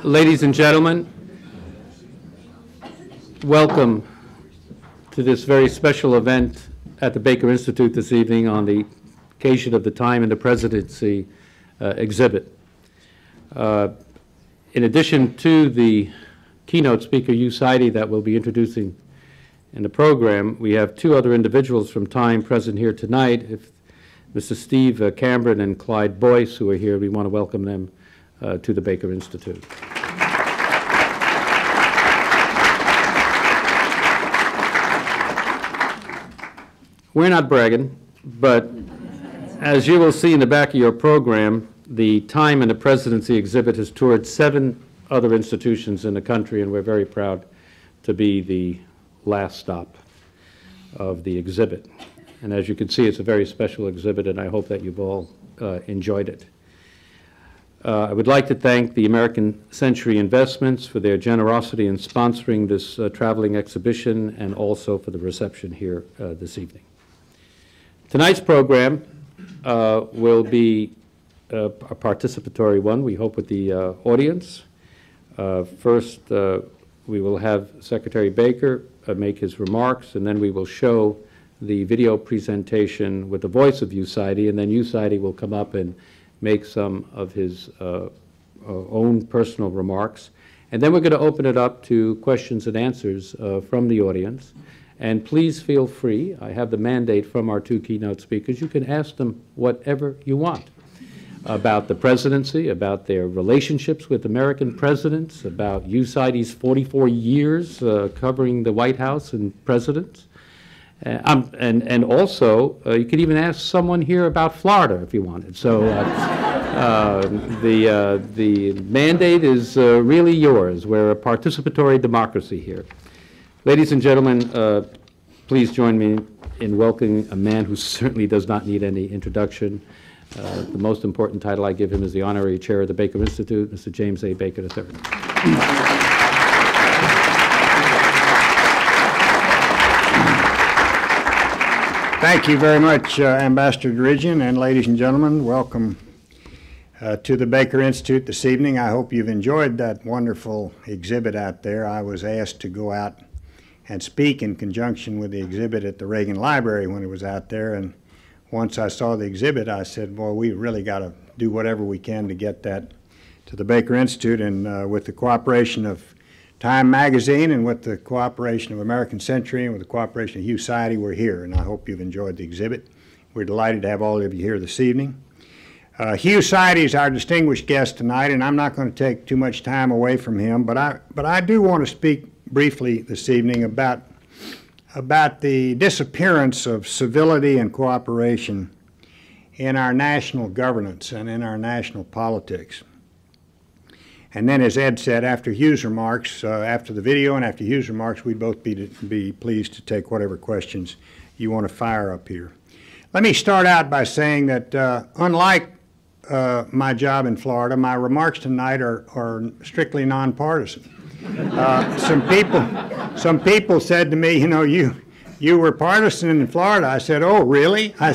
Ladies and gentlemen, welcome to this very special event at the Baker Institute this evening on the occasion of the Time and the Presidency exhibit. In addition to the keynote speaker, Hugh Sidey, that we'll be introducing in the program, we have two other individuals from Time present here tonight. If Mr. Steve Cameron and Clyde Boyce, who are here, we want to welcome them to the Baker Institute. We're not bragging, but as you will see in the back of your program, the Time and the Presidency exhibit has toured 7 other institutions in the country, and we're very proud to be the last stop of the exhibit. And as you can see, it's a very special exhibit, and I hope that you've all enjoyed it. I would like to thank the American Century Investments for their generosity in sponsoring this traveling exhibition and also for the reception here this evening. Tonight's program will be a participatory one, we hope, with the audience. First, we will have Secretary Baker make his remarks, and then we will show the video presentation with the voice of Hugh Sidey, and then Hugh Sidey will come up and make some of his own personal remarks. And then we're going to open it up to questions and answers from the audience. And please feel free. I have the mandate from our 2 keynote speakers. You can ask them whatever you want about the presidency, about their relationships with American presidents, about Hugh Sidey's 44 years covering the White House and presidents. And also, you could even ask someone here about Florida if you wanted. So the mandate is really yours. We're a participatory democracy here. Ladies and gentlemen, please join me in welcoming a man who certainly does not need any introduction. The most important title I give him is the Honorary Chair of the Baker Institute, Mr. James A. Baker III. Thank you very much, Ambassador Derigian, and ladies and gentlemen, welcome to the Baker Institute this evening. I hope you've enjoyed that wonderful exhibit out there. I was asked to go out and speak in conjunction with the exhibit at the Reagan Library when it was out there, and once I saw the exhibit, I said, well, we really got to do whatever we can to get that to the Baker Institute, and with the cooperation of Time Magazine and with the cooperation of American Century and with the cooperation of Hugh Sidey, we're here, and I hope you've enjoyed the exhibit. We're delighted to have all of you here this evening. Hugh Sidey is our distinguished guest tonight, and I'm not going to take too much time away from him, but I do want to speak briefly this evening about the disappearance of civility and cooperation in our national governance and in our national politics. And then, as Ed said, after Hugh's remarks, after the video and after Hugh's remarks, we'd both be pleased to take whatever questions you want to fire up here. Let me start out by saying that unlike my job in Florida, my remarks tonight are strictly nonpartisan. Some people said to me, you know, you were partisan in Florida. I said, oh, really? I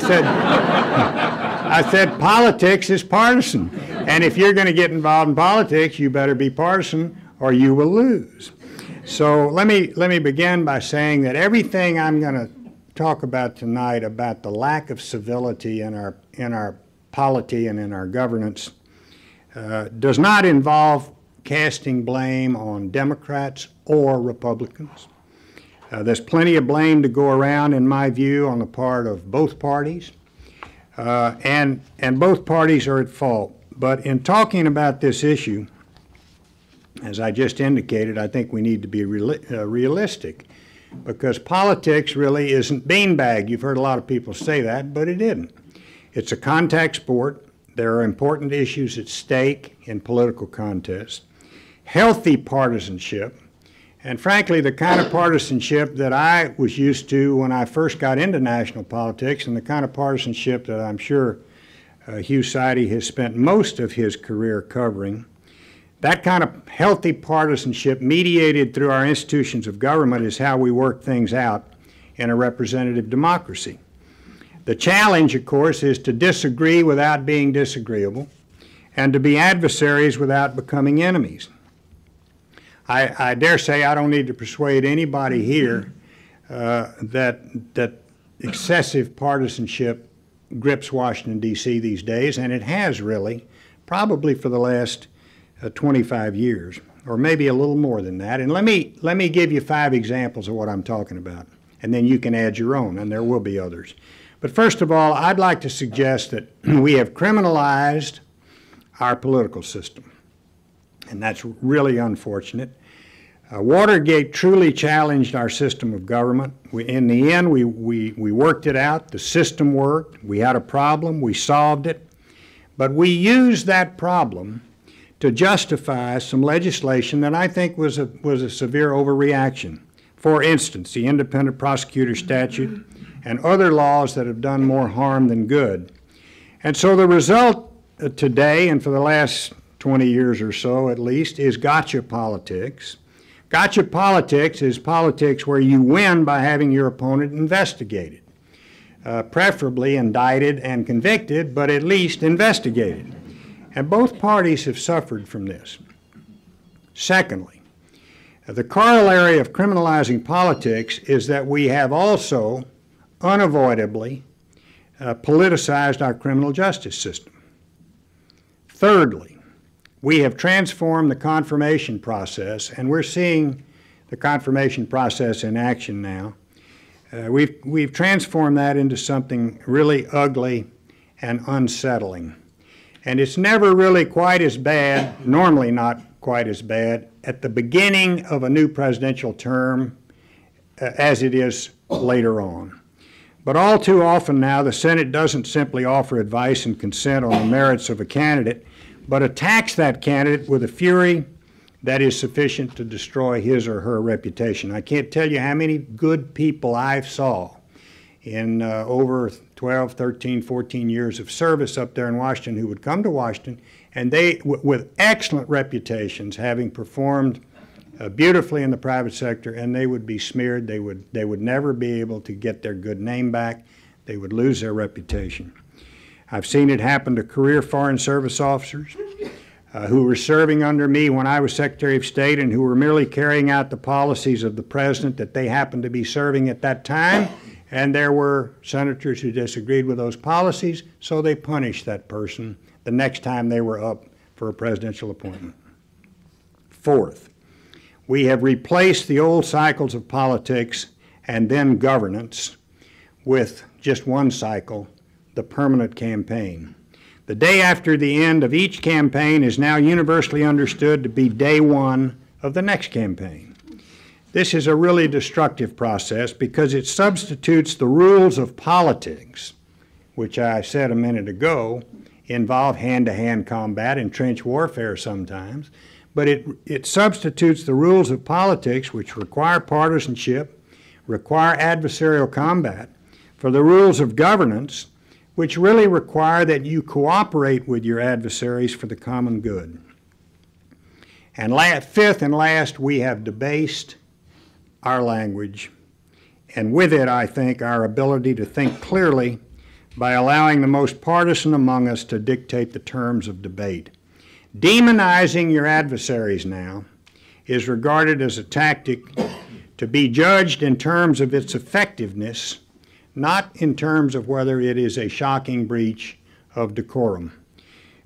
said, politics is partisan. And if you're going to get involved in politics, you better be partisan or you will lose. So let me begin by saying that everything I'm going to talk about tonight about the lack of civility in our polity and in our governance does not involve casting blame on Democrats or Republicans. There's plenty of blame to go around, in my view, on the part of both parties, and both parties are at fault. But in talking about this issue, as I just indicated, I think we need to be realistic, because politics really isn't beanbag. You've heard a lot of people say that, but it isn't. It's a contact sport. There are important issues at stake in political contests. Healthy partisanship, and frankly, the kind of partisanship that I was used to when I first got into national politics, and the kind of partisanship that I'm sure Hugh Sidey has spent most of his career covering. That kind of healthy partisanship mediated through our institutions of government is how we work things out in a representative democracy. The challenge, of course, is to disagree without being disagreeable and to be adversaries without becoming enemies. I dare say I don't need to persuade anybody here that excessive partisanship grips Washington, D.C. these days, and it has really, probably for the last 25 years, or maybe a little more than that. And let me give you 5 examples of what I'm talking about, and then you can add your own, and there will be others. But first of all, I'd like to suggest that we have criminalized our political system, and that's really unfortunate. Watergate truly challenged our system of government. In the end, we worked it out. The system worked. We had a problem. We solved it. But we used that problem to justify some legislation that I think was a severe overreaction. For instance, the independent prosecutor statute and other laws that have done more harm than good. And so the result today, and for the last 20 years or so at least, is gotcha politics. Gotcha politics is politics where you win by having your opponent investigated, preferably indicted and convicted, but at least investigated. And both parties have suffered from this. Secondly, the corollary of criminalizing politics is that we have also unavoidably politicized our criminal justice system. Thirdly, we have transformed the confirmation process, and we're seeing the confirmation process in action now. We've transformed that into something really ugly and unsettling. And it's never really quite as bad, normally not quite as bad, at the beginning of a new presidential term as it is later on. But all too often now, the Senate doesn't simply offer advice and consent on the merits of a candidate, but attacks that candidate with a fury that is sufficient to destroy his or her reputation. I can't tell you how many good people I've saw in over 12, 13, 14 years of service up there in Washington who would come to Washington, and they, with excellent reputations, having performed beautifully in the private sector, and they would be smeared. They would never be able to get their good name back. They would lose their reputation. I've seen it happen to career Foreign Service officers who were serving under me when I was Secretary of State and who were merely carrying out the policies of the President that they happened to be serving at that time. And there were senators who disagreed with those policies, so they punished that person the next time they were up for a presidential appointment. Fourth, we have replaced the old cycles of politics and then governance with just one cycle, the permanent campaign. The day after the end of each campaign is now universally understood to be day one of the next campaign. This is a really destructive process because it substitutes the rules of politics, which I said a minute ago involve hand-to-hand combat and trench warfare sometimes, but it substitutes the rules of politics, which require partisanship, require adversarial combat, for the rules of governance, which really require that you cooperate with your adversaries for the common good. And fifth and last, we have debased our language, and with it, I think, our ability to think clearly by allowing the most partisan among us to dictate the terms of debate. Demonizing your adversaries now is regarded as a tactic to be judged in terms of its effectiveness, not in terms of whether it is a shocking breach of decorum.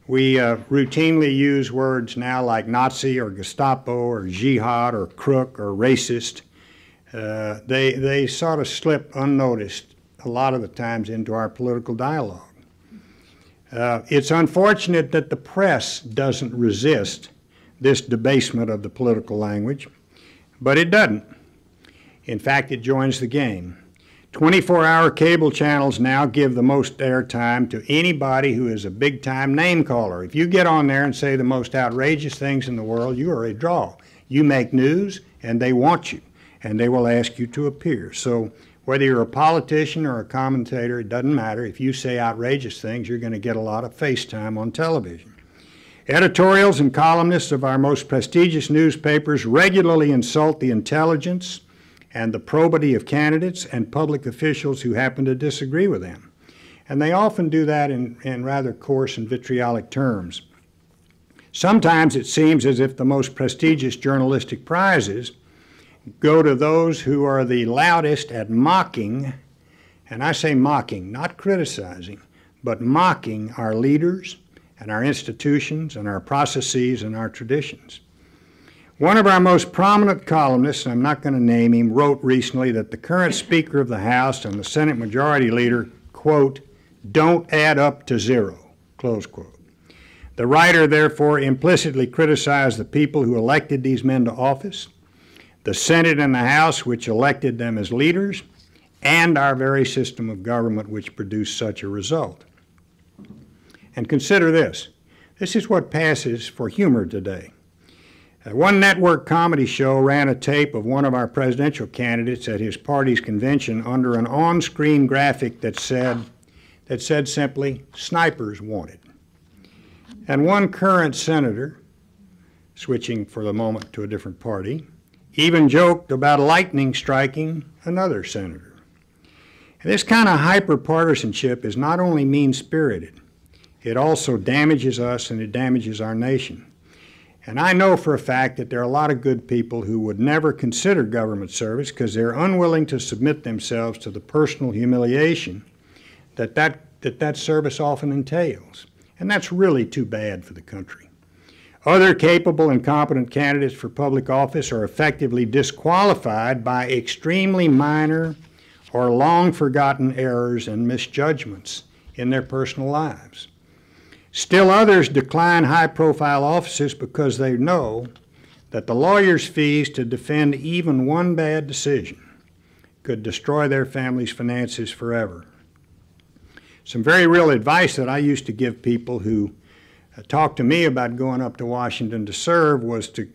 We routinely use words now like Nazi or Gestapo or jihad or crook or racist. They sort of slip unnoticed a lot of the times into our political dialogue. It's unfortunate that the press doesn't resist this debasement of the political language, but it doesn't. In fact, it joins the game. 24-hour cable channels now give the most airtime to anybody who is a big-time name caller. If you get on there and say the most outrageous things in the world, you are a draw. You make news, and they want you, and they will ask you to appear. So whether you're a politician or a commentator, it doesn't matter. If you say outrageous things, you're going to get a lot of face time on television. Editorials and columnists of our most prestigious newspapers regularly insult the intelligence and the probity of candidates and public officials who happen to disagree with them. And they often do that in rather coarse and vitriolic terms. Sometimes it seems as if the most prestigious journalistic prizes go to those who are the loudest at mocking, and I say mocking, not criticizing, but mocking our leaders and our institutions and our processes and our traditions. One of our most prominent columnists, and I'm not going to name him, wrote recently that the current Speaker of the House and the Senate Majority Leader, quote, don't add up to zero, close quote. The writer therefore implicitly criticized the people who elected these men to office, the Senate and the House which elected them as leaders, and our very system of government which produced such a result. And consider this. This is what passes for humor today. One network comedy show ran a tape of one of our presidential candidates at his party's convention under an on-screen graphic that said simply, snipers wanted. And one current senator, switching for the moment to a different party, even joked about lightning striking another senator. And this kind of hyper-partisanship is not only mean-spirited, it also damages us and it damages our nation. And I know for a fact that there are a lot of good people who would never consider government service because they're unwilling to submit themselves to the personal humiliation that service often entails. And that's really too bad for the country. Other capable and competent candidates for public office are effectively disqualified by extremely minor or long-forgotten errors and misjudgments in their personal lives. Still others decline high-profile offices because they know that the lawyer's fees to defend even one bad decision could destroy their family's finances forever. Some very real advice that I used to give people who talked to me about going up to Washington to serve was to,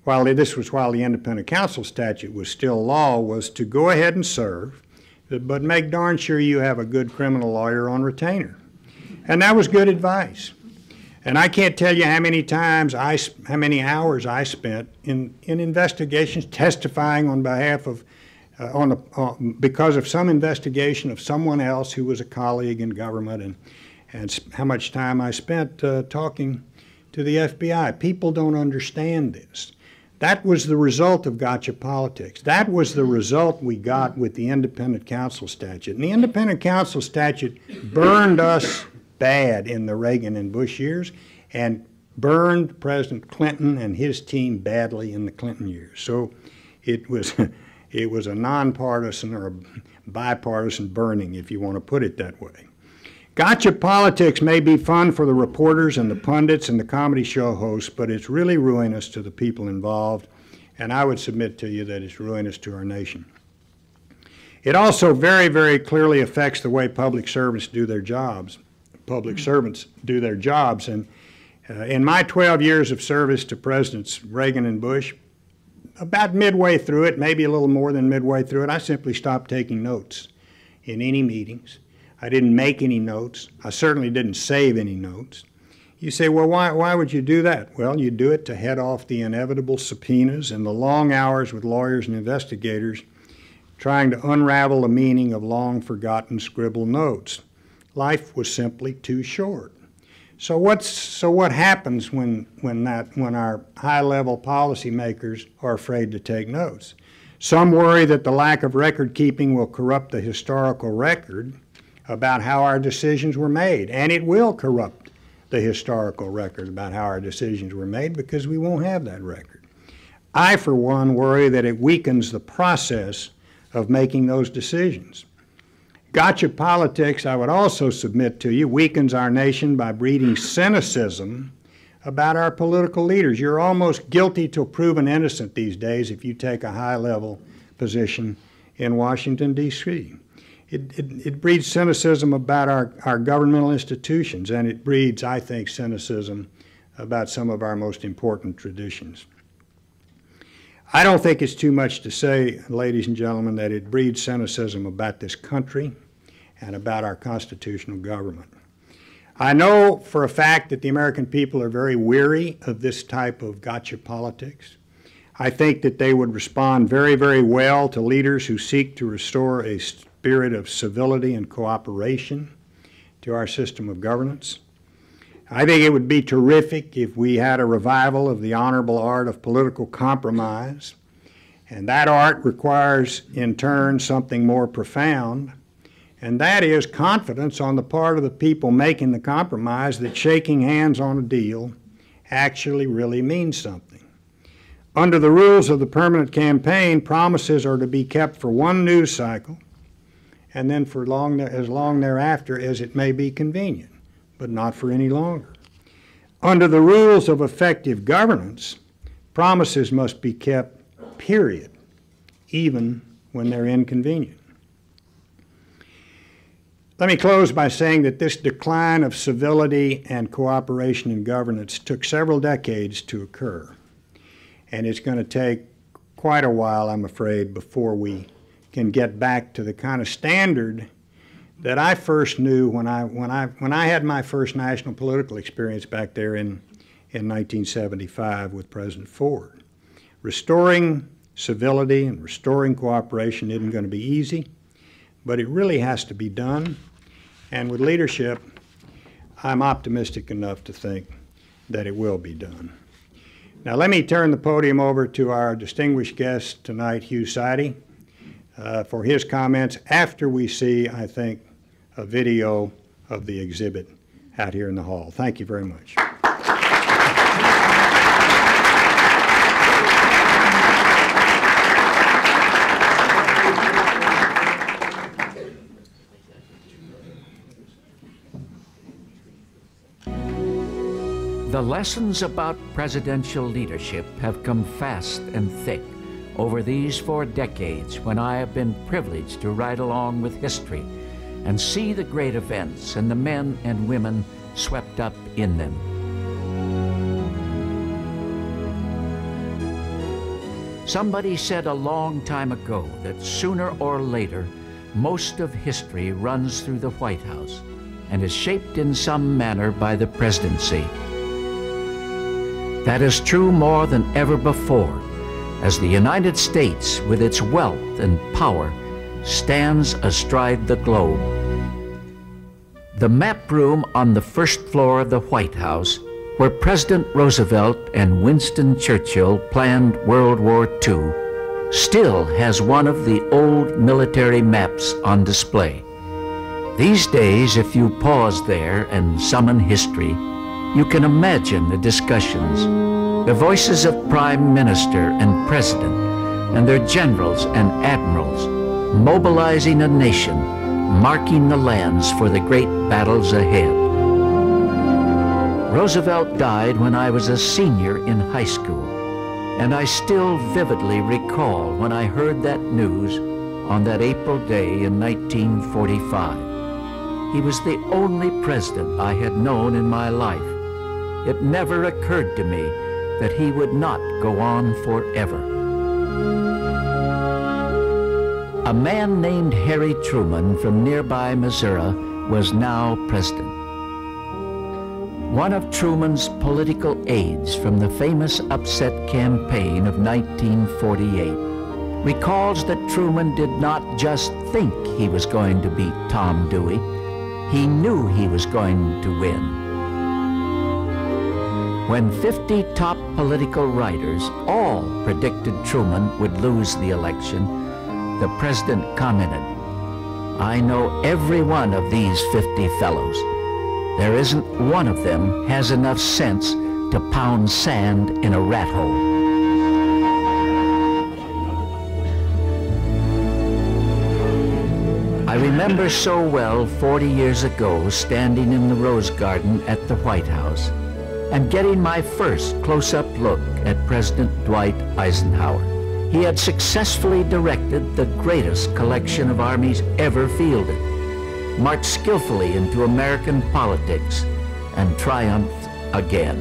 while the independent counsel statute was still law, was to go ahead and serve, but make darn sure you have a good criminal lawyer on retainer. And that was good advice. And I can't tell you how many hours I spent in investigations, testifying on behalf of, because of some investigation of someone else who was a colleague in government, and how much time I spent talking to the FBI. People don't understand this. That was the result of gotcha politics. That was the result we got with the independent counsel statute. And the independent counsel statute burned us bad in the Reagan and Bush years and burned President Clinton and his team badly in the Clinton years. So it was a nonpartisan or a bipartisan burning, if you want to put it that way. Gotcha politics may be fun for the reporters and the pundits and the comedy show hosts, but it's really ruinous to the people involved, and I would submit to you that it's ruinous to our nation. It also very, very clearly affects the way public servants do their jobs. And in my 12 years of service to Presidents Reagan and Bush, about midway through it, maybe a little more than midway through it, I simply stopped taking notes in any meetings. I didn't make any notes. I certainly didn't save any notes. You say, well, why would you do that? Well, you do it to head off the inevitable subpoenas and the long hours with lawyers and investigators trying to unravel the meaning of long-forgotten scribbled notes. Life was simply too short. So what happens when our high-level policymakers are afraid to take notes? Some worry that the lack of record keeping will corrupt the historical record about how our decisions were made, and it will corrupt the historical record about how our decisions were made because we won't have that record. I, for one, worry that it weakens the process of making those decisions. Gotcha politics, I would also submit to you, weakens our nation by breeding cynicism about our political leaders. You're almost guilty till proven innocent these days if you take a high-level position in Washington, D.C. It breeds cynicism about our governmental institutions, and it breeds, I think, cynicism about some of our most important traditions. I don't think it's too much to say, ladies and gentlemen, that it breeds cynicism about this country and about our constitutional government. I know for a fact that the American people are very weary of this type of gotcha politics. I think that they would respond very, very well to leaders who seek to restore a spirit of civility and cooperation to our system of governance. I think it would be terrific if we had a revival of the honorable art of political compromise, and that art requires, in turn, something more profound, and that is confidence on the part of the people making the compromise that shaking hands on a deal actually really means something. Under the rules of the permanent campaign, promises are to be kept for one news cycle and then for as long thereafter as it may be convenient, but not for any longer. Under the rules of effective governance, promises must be kept, period, even when they're inconvenient. Let me close by saying that this decline of civility and cooperation in governance took several decades to occur. And it's going to take quite a while, I'm afraid, before we can get back to the kind of standard that I first knew when I had my first national political experience back there in 1975 with President Ford. Restoring civility and restoring cooperation isn't going to be easy, but it really has to be done. And with leadership, I'm optimistic enough to think that it will be done. Now let me turn the podium over to our distinguished guest tonight, Hugh Sidey, for his comments after we see, I think, a video of the exhibit out here in the hall. Thank you very much. The lessons about presidential leadership have come fast and thick over these 4 decades when I have been privileged to ride along with history and see the great events and the men and women swept up in them. Somebody said a long time ago that sooner or later, most of history runs through the White House and is shaped in some manner by the presidency. That is true more than ever before, as the United States, with its wealth and power, stands astride the globe. The map room on the first floor of the White House, where President Roosevelt and Winston Churchill planned World War II, still has one of the old military maps on display. These days, if you pause there and summon history, you can imagine the discussions, the voices of Prime Minister and President, and their generals and admirals, mobilizing a nation, marking the lands for the great battles ahead. Roosevelt died when I was a senior in high school, and I still vividly recall when I heard that news on that April day in 1945. He was the only president I had known in my life. It never occurred to me that he would not go on forever. A man named Harry Truman from nearby Missouri was now president. One of Truman's political aides from the famous upset campaign of 1948 recalls that Truman did not just think he was going to beat Tom Dewey, he knew he was going to win. When 50 top political writers all predicted Truman would lose the election, the president commented, "I know every one of these 50 fellows. There isn't one of them has enough sense to pound sand in a rat hole." I remember so well 40 years ago standing in the Rose Garden at the White House and getting my first close-up look at President Dwight Eisenhower. He had successfully directed the greatest collection of armies ever fielded, marched skillfully into American politics, and triumphed again.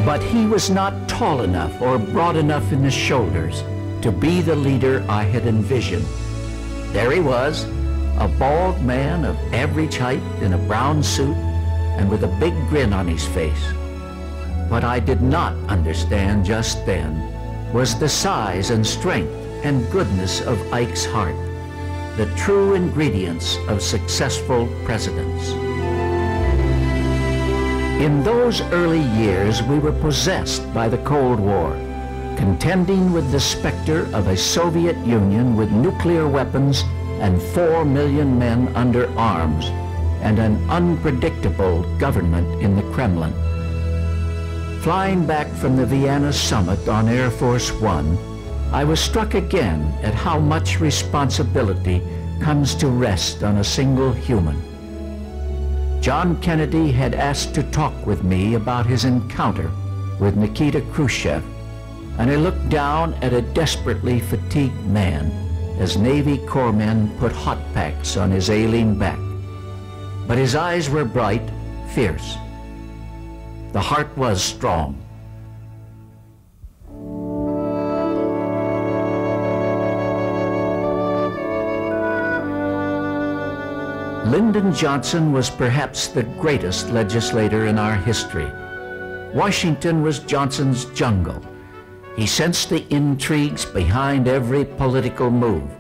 But he was not tall enough or broad enough in the shoulders to be the leader I had envisioned. There he was, a bald man of average height in a brown suit and with a big grin on his face. What I did not understand just then was the size and strength and goodness of Ike's heart, the true ingredients of successful presidents. In those early years, we were possessed by the Cold War, contending with the specter of a Soviet Union with nuclear weapons and 4 million men under arms, and an unpredictable government in the Kremlin. Flying back from the Vienna summit on Air Force One, I was struck again at how much responsibility comes to rest on a single human. John Kennedy had asked to talk with me about his encounter with Nikita Khrushchev, and I looked down at a desperately fatigued man as Navy corpsmen put hot packs on his ailing back. But his eyes were bright, fierce. The heart was strong. Lyndon Johnson was perhaps the greatest legislator in our history. Washington was Johnson's jungle. He sensed the intrigues behind every political move,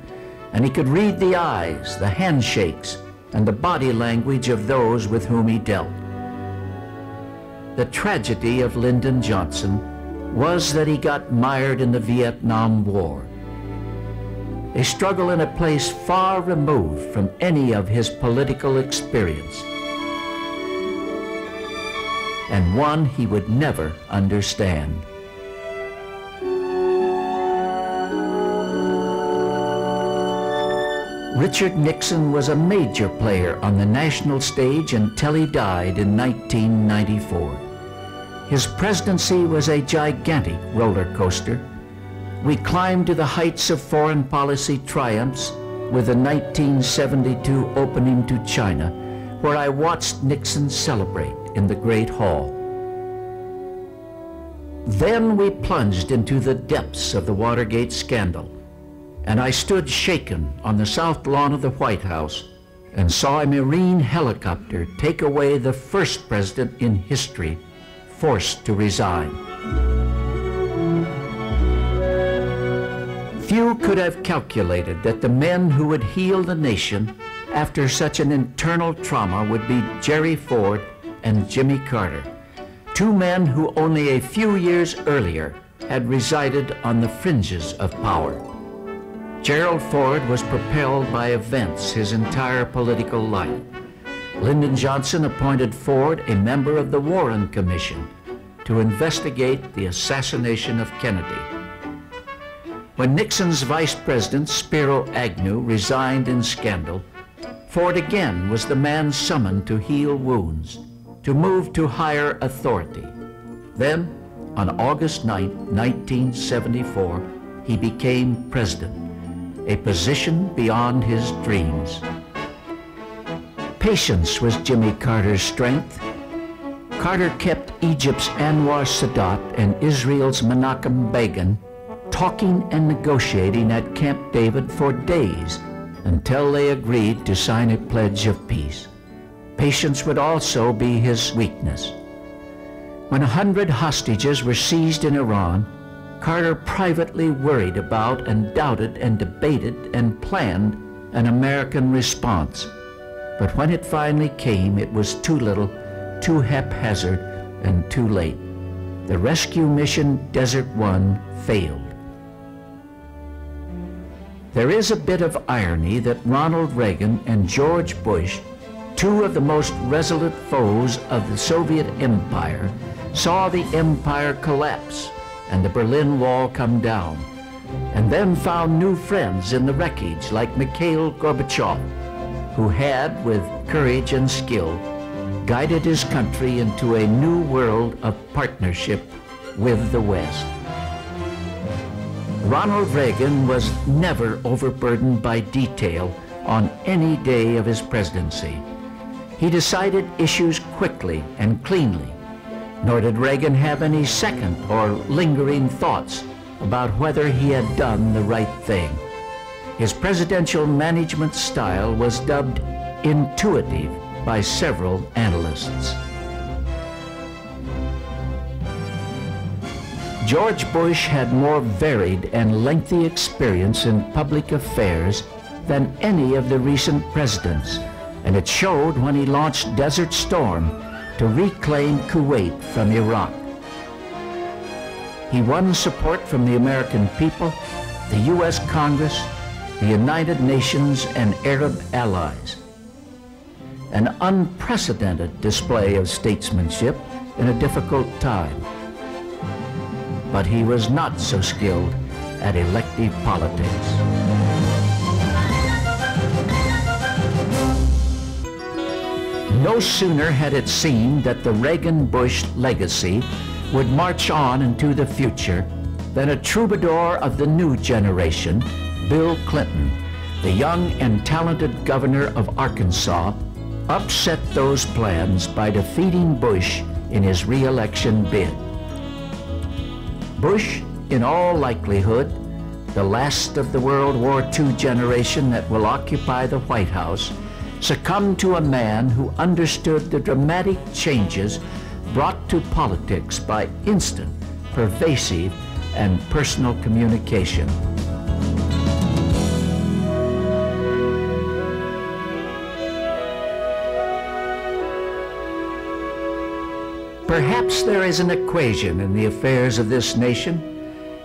and he could read the eyes, the handshakes, and the body language of those with whom he dealt. The tragedy of Lyndon Johnson was that he got mired in the Vietnam War, a struggle in a place far removed from any of his political experience, and one he would never understand. Richard Nixon was a major player on the national stage until he died in 1994. His presidency was a gigantic roller coaster. We climbed to the heights of foreign policy triumphs with the 1972 opening to China, where I watched Nixon celebrate in the Great Hall. Then we plunged into the depths of the Watergate scandal, and I stood shaken on the south lawn of the White House and saw a Marine helicopter take away the first president in history forced to resign. Few could have calculated that the men who would heal the nation after such an internal trauma would be Jerry Ford and Jimmy Carter, two men who only a few years earlier had resided on the fringes of power. Gerald Ford was propelled by events his entire political life. Lyndon Johnson appointed Ford a member of the Warren Commission to investigate the assassination of Kennedy. When Nixon's vice president, Spiro Agnew, resigned in scandal, Ford again was the man summoned to heal wounds, to move to higher authority. Then, on August 9, 1974, he became president, a position beyond his dreams. Patience was Jimmy Carter's strength. Carter kept Egypt's Anwar Sadat and Israel's Menachem Begin talking and negotiating at Camp David for days until they agreed to sign a pledge of peace. Patience would also be his weakness. When 100 hostages were seized in Iran, Carter privately worried about and doubted and debated and planned an American response. But when it finally came, it was too little, too haphazard, and too late. The rescue mission Desert One failed. There is a bit of irony that Ronald Reagan and George Bush, two of the most resolute foes of the Soviet Empire, saw the empire collapse and the Berlin Wall come down, and then found new friends in the wreckage like Mikhail Gorbachev, who had, with courage and skill, guided his country into a new world of partnership with the West. Ronald Reagan was never overburdened by detail on any day of his presidency. He decided issues quickly and cleanly, nor did Reagan have any second or lingering thoughts about whether he had done the right thing. His presidential management style was dubbed intuitive by several analysts. George Bush had more varied and lengthy experience in public affairs than any of the recent presidents, and it showed when he launched Desert Storm to reclaim Kuwait from Iraq. He won support from the American people, the U.S. Congress, the United Nations, and Arab allies. An unprecedented display of statesmanship in a difficult time. But he was not so skilled at elective politics. No sooner had it seemed that the Reagan-Bush legacy would march on into the future than a troubadour of the new generation, Bill Clinton, the young and talented governor of Arkansas, upset those plans by defeating Bush in his re-election bid. Bush, in all likelihood, the last of the World War II generation that will occupy the White House, succumbed to a man who understood the dramatic changes brought to politics by instant, pervasive, and personal communication. Perhaps there is an equation in the affairs of this nation.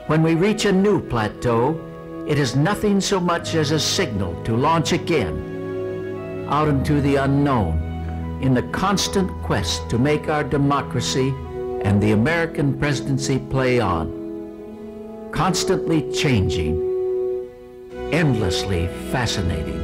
When we reach a new plateau, it is nothing so much as a signal to launch again out into the unknown in the constant quest to make our democracy and the American presidency play on. Constantly changing, endlessly fascinating.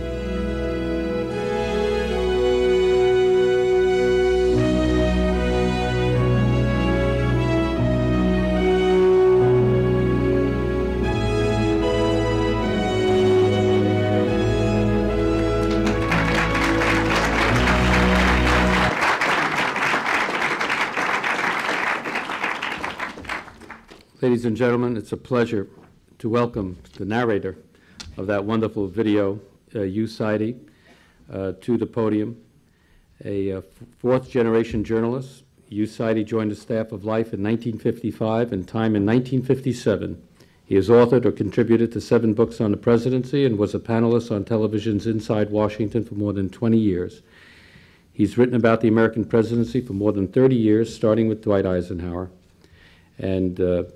Ladies and gentlemen, it's a pleasure to welcome the narrator of that wonderful video, Hugh Sidey, to the podium. A fourth-generation journalist, Hugh Sidey joined the staff of Life in 1955 and Time in 1957. He has authored or contributed to 7 books on the presidency and was a panelist on television's Inside Washington for more than 20 years. He's written about the American presidency for more than 30 years, starting with Dwight Eisenhower. And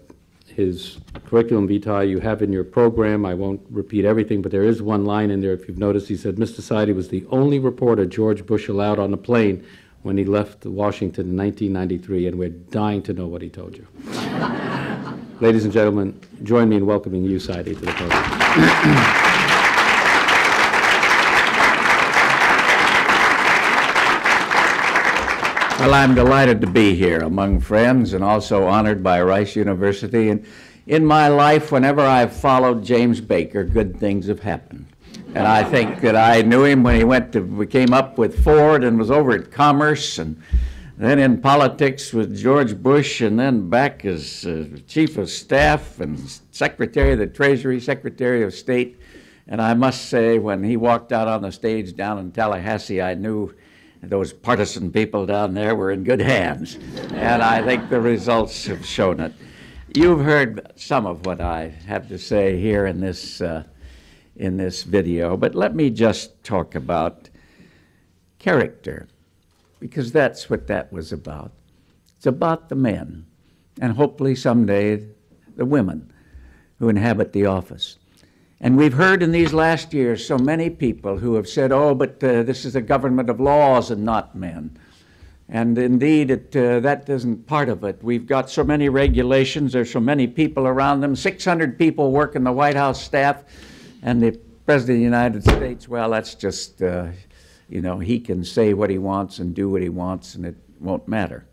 his curriculum vitae you have in your program. I won't repeat everything, but there is one line in there, if you've noticed. He said, Mr. Sidey was the only reporter George Bush allowed on the plane when he left Washington in 1993, and we're dying to know what he told you. Ladies and gentlemen, join me in welcoming Hugh Sidey to the podium. Well, I'm delighted to be here among friends and also honored by Rice University. And in my life, whenever I've followed James Baker, good things have happened. And I think that I knew him when we came up with Ford and was over at Commerce, and then in politics with George Bush, and then back as Chief of Staff and Secretary of the Treasury, Secretary of State. And I must say, when he walked out on the stage down in Tallahassee, I knew those partisan people down there were in good hands, and I think the results have shown it. You've heard some of what I have to say here in this video, but let me just talk about character, because that's what that was about. It's about the men, and hopefully someday the women who inhabit the office. And we've heard in these last years so many people who have said, oh, but this is a government of laws and not men. And indeed, that isn't part of it. We've got so many regulations, there's so many people around them, 600 people work in the White House staff, and the President of the United States, well, that's just, you know, he can say what he wants and do what he wants, and it won't matter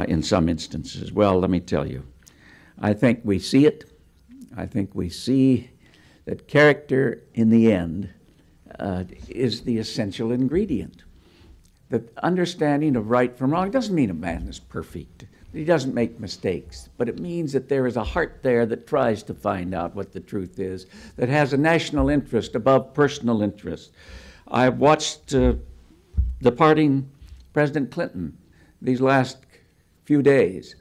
in some instances. Well, let me tell you, I think we see it. I think we see that character, in the end, is the essential ingredient. The understanding of right from wrong doesn't mean a man is perfect. He doesn't make mistakes, but it means that there is a heart there that tries to find out what the truth is, that has a national interest above personal interest. I've watched departing President Clinton these last few days,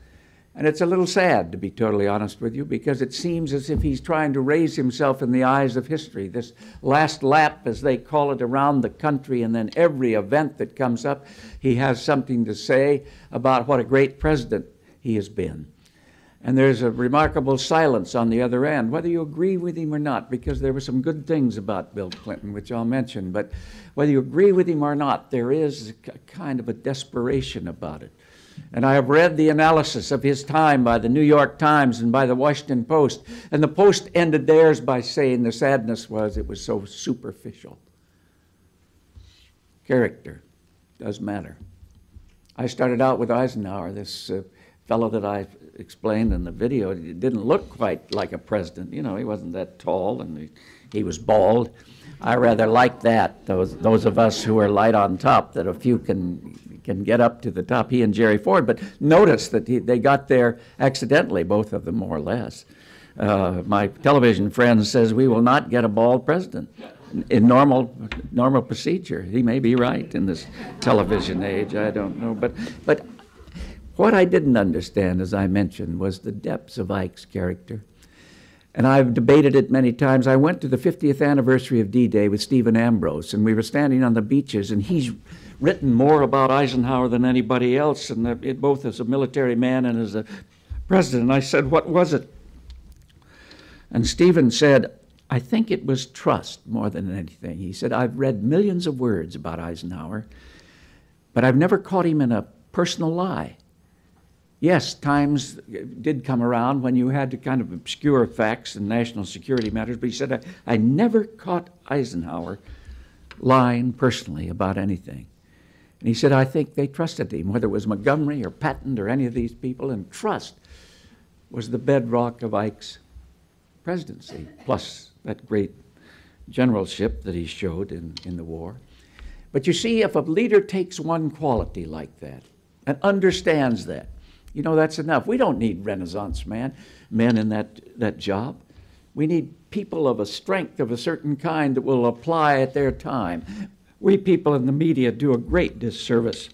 And it's a little sad, to be totally honest with you, because it seems as if he's trying to raise himself in the eyes of history. This last lap, as they call it, around the country, and then every event that comes up, he has something to say about what a great president he has been. And there's a remarkable silence on the other end, whether you agree with him or not, because there were some good things about Bill Clinton, which I'll mention. But whether you agree with him or not, there is a kind of a desperation about it. And I have read the analysis of his time by the New York Times and by the Washington Post. And the Post ended theirs by saying the sadness was it was so superficial. Character does matter. I started out with Eisenhower, this fellow that I explained in the video. He didn't look quite like a president. You know, he wasn't that tall, and he was bald. I rather like that, those of us who are light on top, that a few can get up to the top, he and Jerry Ford. But notice that they got there accidentally, both of them more or less. My television friend says we will not get a bald president in normal procedure. He may be right in this television age, I don't know. But what I didn't understand, as I mentioned, was the depths of Ike's character. And I've debated it many times. I went to the 50th anniversary of D-Day with Stephen Ambrose, and we were standing on the beaches, and he's written more about Eisenhower than anybody else, and both as a military man and as a president. I said, what was it? And Stephen said, I think it was trust more than anything. He said, I've read millions of words about Eisenhower, but I've never caught him in a personal lie. Yes, times did come around when you had to kind of obscure facts and national security matters, but he said, I never caught Eisenhower lying personally about anything. And he said, I think they trusted him, whether it was Montgomery or Patton or any of these people, and trust was the bedrock of Ike's presidency, plus that great generalship that he showed in the war. But you see, if a leader takes one quality like that and understands that, you know, that's enough. We don't need Renaissance men in that job. We need people of a strength of a certain kind that will apply at their time. We people in the media do a great disservice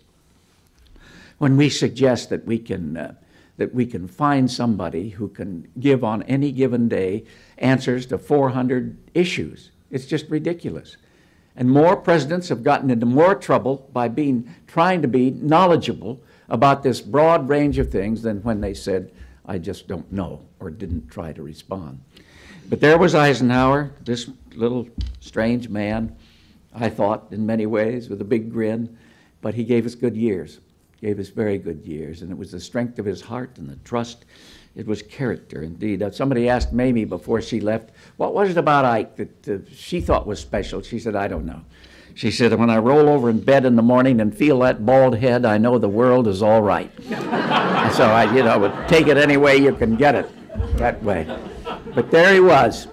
when we suggest that we can find somebody who can give on any given day answers to 400 issues. It's just ridiculous. And more presidents have gotten into more trouble by trying to be knowledgeable about this broad range of things than when they said, I just don't know, or didn't try to respond. But there was Eisenhower, this little strange man, I thought, in many ways, with a big grin, but he gave us good years, gave us very good years, and it was the strength of his heart and the trust. It was character, indeed. Somebody asked Mamie before she left, what was it about Ike that she thought was special? She said, I don't know. She said, when I roll over in bed in the morning and feel that bald head, I know the world is all right. And so I, would take it any way you can get it, that way. But there he was,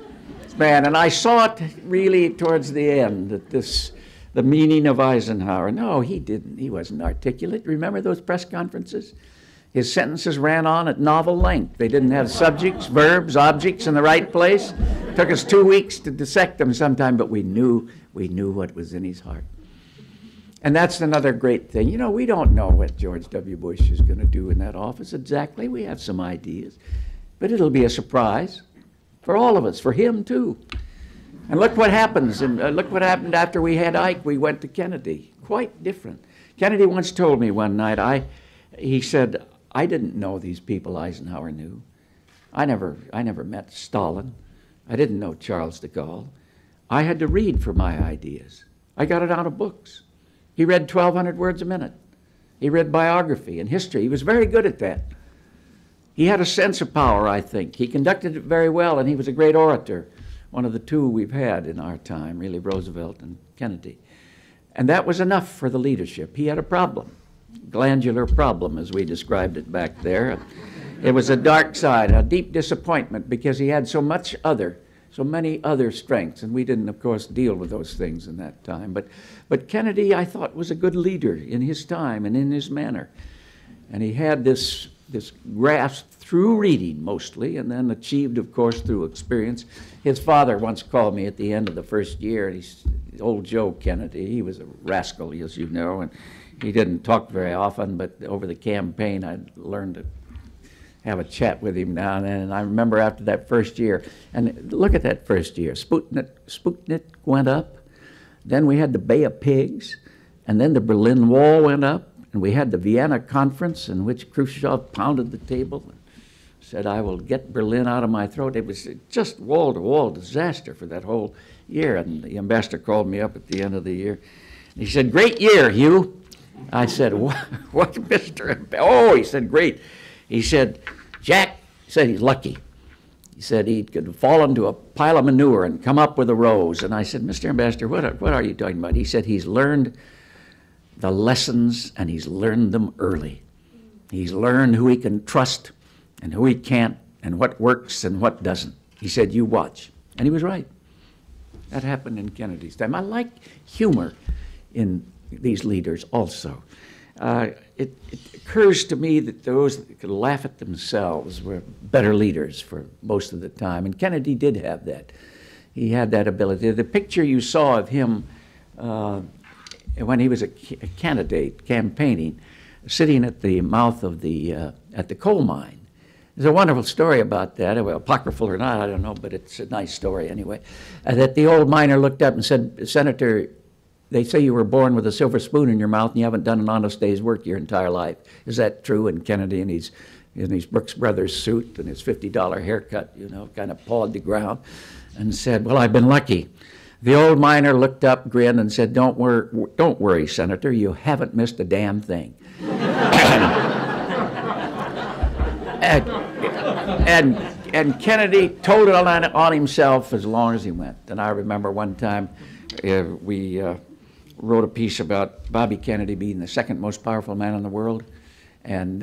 man, and I saw it really towards the end, that the meaning of Eisenhower. No, he didn't. He wasn't articulate. Remember those press conferences? His sentences ran on at novel length. They didn't have subjects, verbs, objects in the right place. It took us 2 weeks to dissect them sometime, but we knew what was in his heart. And that's another great thing. You know, we don't know what George W. Bush is going to do in that office exactly. We have some ideas. But it'll be a surprise for all of us, for him too. And look what happens, and look what happened after we had Ike. We went to Kennedy. Quite different. Kennedy once told me one night, he said, I didn't know these people Eisenhower knew. I never met Stalin. I didn't know Charles de Gaulle. I had to read for my ideas. I got it out of books. He read 1,200 words a minute. He read biography and history. He was very good at that. He had a sense of power, I think. He conducted it very well, and he was a great orator. One of the two we've had in our time, really, Roosevelt and Kennedy. And that was enough for the leadership. He had a problem, glandular problem, as we described it back there. It was a dark side, a deep disappointment, because he had so many other strengths, and we didn't, of course, deal with those things in that time. But Kennedy, I thought, was a good leader in his time and in his manner. And he had this grasp through reading mostly, and then achieved, of course, through experience. His father once called me at the end of the first year, and old Joe Kennedy, he was a rascal, as you know, and he didn't talk very often, but over the campaign I learned to have a chat with him now and then. And I remember after that first year, and look at that first year. Sputnik went up. Then we had the Bay of Pigs. And then the Berlin Wall went up. And we had the Vienna Conference in which Khrushchev pounded the table and said, I will get Berlin out of my throat. It was just wall-to-wall disaster for that whole year. And the ambassador called me up at the end of the year. And he said, great year, Hugh. I said, what Mr. Oh, he said, great. He said, Jack, he said he's lucky. He said he could fall into a pile of manure and come up with a rose. And I said, Mr. Ambassador, what are you talking about? He said he's learned the lessons, and he's learned them early. He's learned who he can trust and who he can't, and what works and what doesn't. He said, you watch. And he was right. That happened in Kennedy's time. I like humor in these leaders also. It occurs to me that those that could laugh at themselves were better leaders for most of the time, and Kennedy did have that. He had that ability. The picture you saw of him when he was a candidate campaigning, sitting at the mouth of at the coal mine. There's a wonderful story about that, well, apocryphal or not, I don't know, but it's a nice story anyway, that the old miner looked up and said, Senator, they say you were born with a silver spoon in your mouth and you haven't done an honest day's work your entire life. Is that true? And Kennedy, in his Brooks Brothers suit and his $50 haircut, you know, kind of pawed the ground and said, well, I've been lucky. The old miner looked up, grinned, and said, don't worry, Senator, you haven't missed a damn thing. And Kennedy told it on himself as long as he went. And I remember one time we wrote a piece about Bobby Kennedy being the second most powerful man in the world, and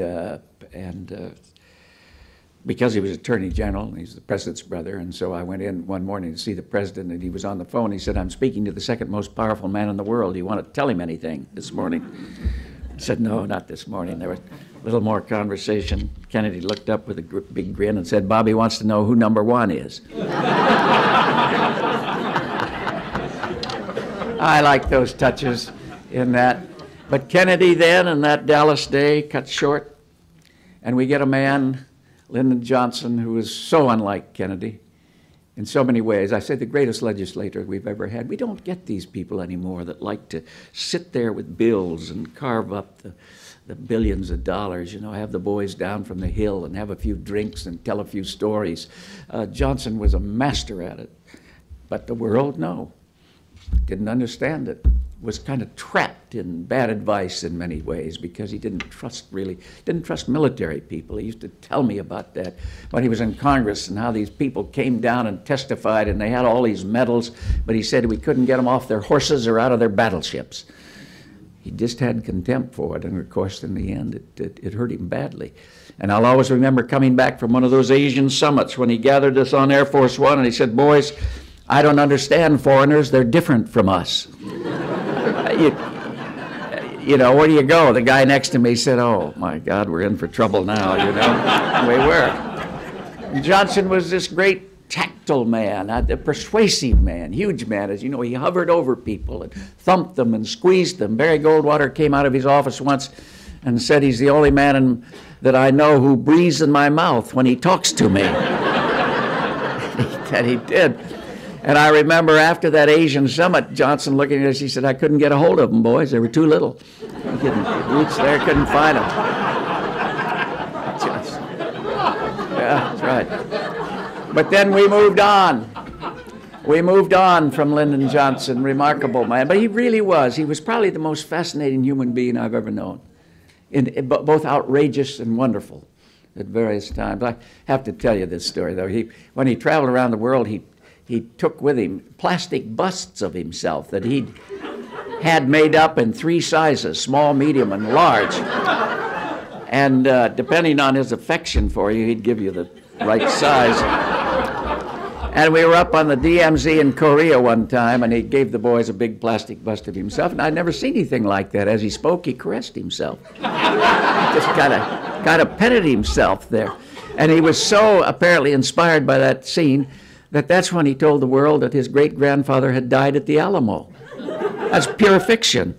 because he was Attorney General, and he's the President's brother, and so I went in one morning to see the President, and he was on the phone. He said, I'm speaking to the second most powerful man in the world. Do you want to tell him anything this morning? I said, no, not this morning. There was a little more conversation. Kennedy looked up with a big grin and said, Bobby wants to know who number one is. I like those touches in that. But Kennedy then, in that Dallas day, cut short, and we get a man, Lyndon Johnson, who is so unlike Kennedy in so many ways. I say the greatest legislator we've ever had. We don't get these people anymore that like to sit there with bills and carve up the billions of dollars, you know, have the boys down from the hill and have a few drinks and tell a few stories. Johnson was a master at it. But the world, no, didn't understand it. Was kind of trapped in bad advice in many ways because he didn't trust military people. He used to tell me about that when he was in Congress and how these people came down and testified and they had all these medals, but he said we couldn't get them off their horses or out of their battleships. He just had contempt for it, and of course in the end it hurt him badly. And I'll always remember coming back from one of those Asian summits when he gathered us on Air Force One and he said, boys, I don't understand foreigners, they're different from us. You know, where do you go? The guy next to me said, oh, my God, we're in for trouble now, you know. We were. Johnson was this great tactile man, a persuasive man, huge man. As you know, he hovered over people and thumped them and squeezed them. Barry Goldwater came out of his office once and said he's the only man that I know who breathes in my mouth when he talks to me. And he did. And I remember after that Asian summit, Johnson looking at us, he said, I couldn't get a hold of them, boys. They were too little. I couldn't reach there, couldn't find them. Yeah, that's right. But then we moved on. We moved on from Lyndon Johnson, remarkable man. But he really was. He was probably the most fascinating human being I've ever known, both outrageous and wonderful at various times. I have to tell you this story, though. When he traveled around the world, he took with him plastic busts of himself that he'd had made up in 3 sizes, small, medium, and large. And depending on his affection for you, he'd give you the right size. And we were up on the DMZ in Korea one time, and he gave the boys a big plastic bust of himself, and I'd never seen anything like that. As he spoke, he caressed himself. Just kind of petted himself there. And he was so apparently inspired by that scene that's when he told the world that his great-grandfather had died at the Alamo. That's pure fiction.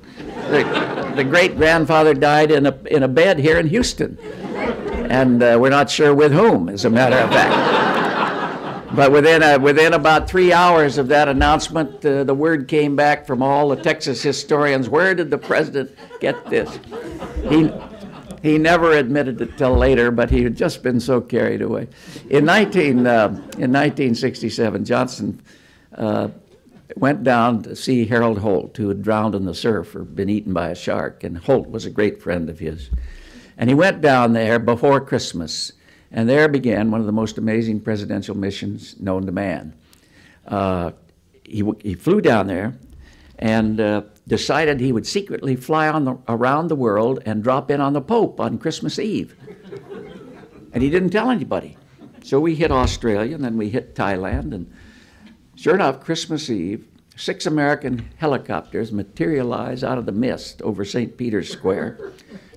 The great-grandfather died in a bed here in Houston. and we're not sure with whom, as a matter of fact. But within about 3 hours of that announcement, the word came back from all the Texas historians, where did the president get this? He never admitted it till later, but he had just been so carried away. In 1967, Johnson went down to see Harold Holt, who had drowned in the surf or been eaten by a shark, and Holt was a great friend of his. And he went down there before Christmas, and there began one of the most amazing presidential missions known to man. He flew down there and decided he would secretly fly around the world and drop in on the Pope on Christmas Eve. And he didn't tell anybody. So we hit Australia, and then we hit Thailand, and sure enough, Christmas Eve, 6 American helicopters materialized out of the mist over St. Peter's Square.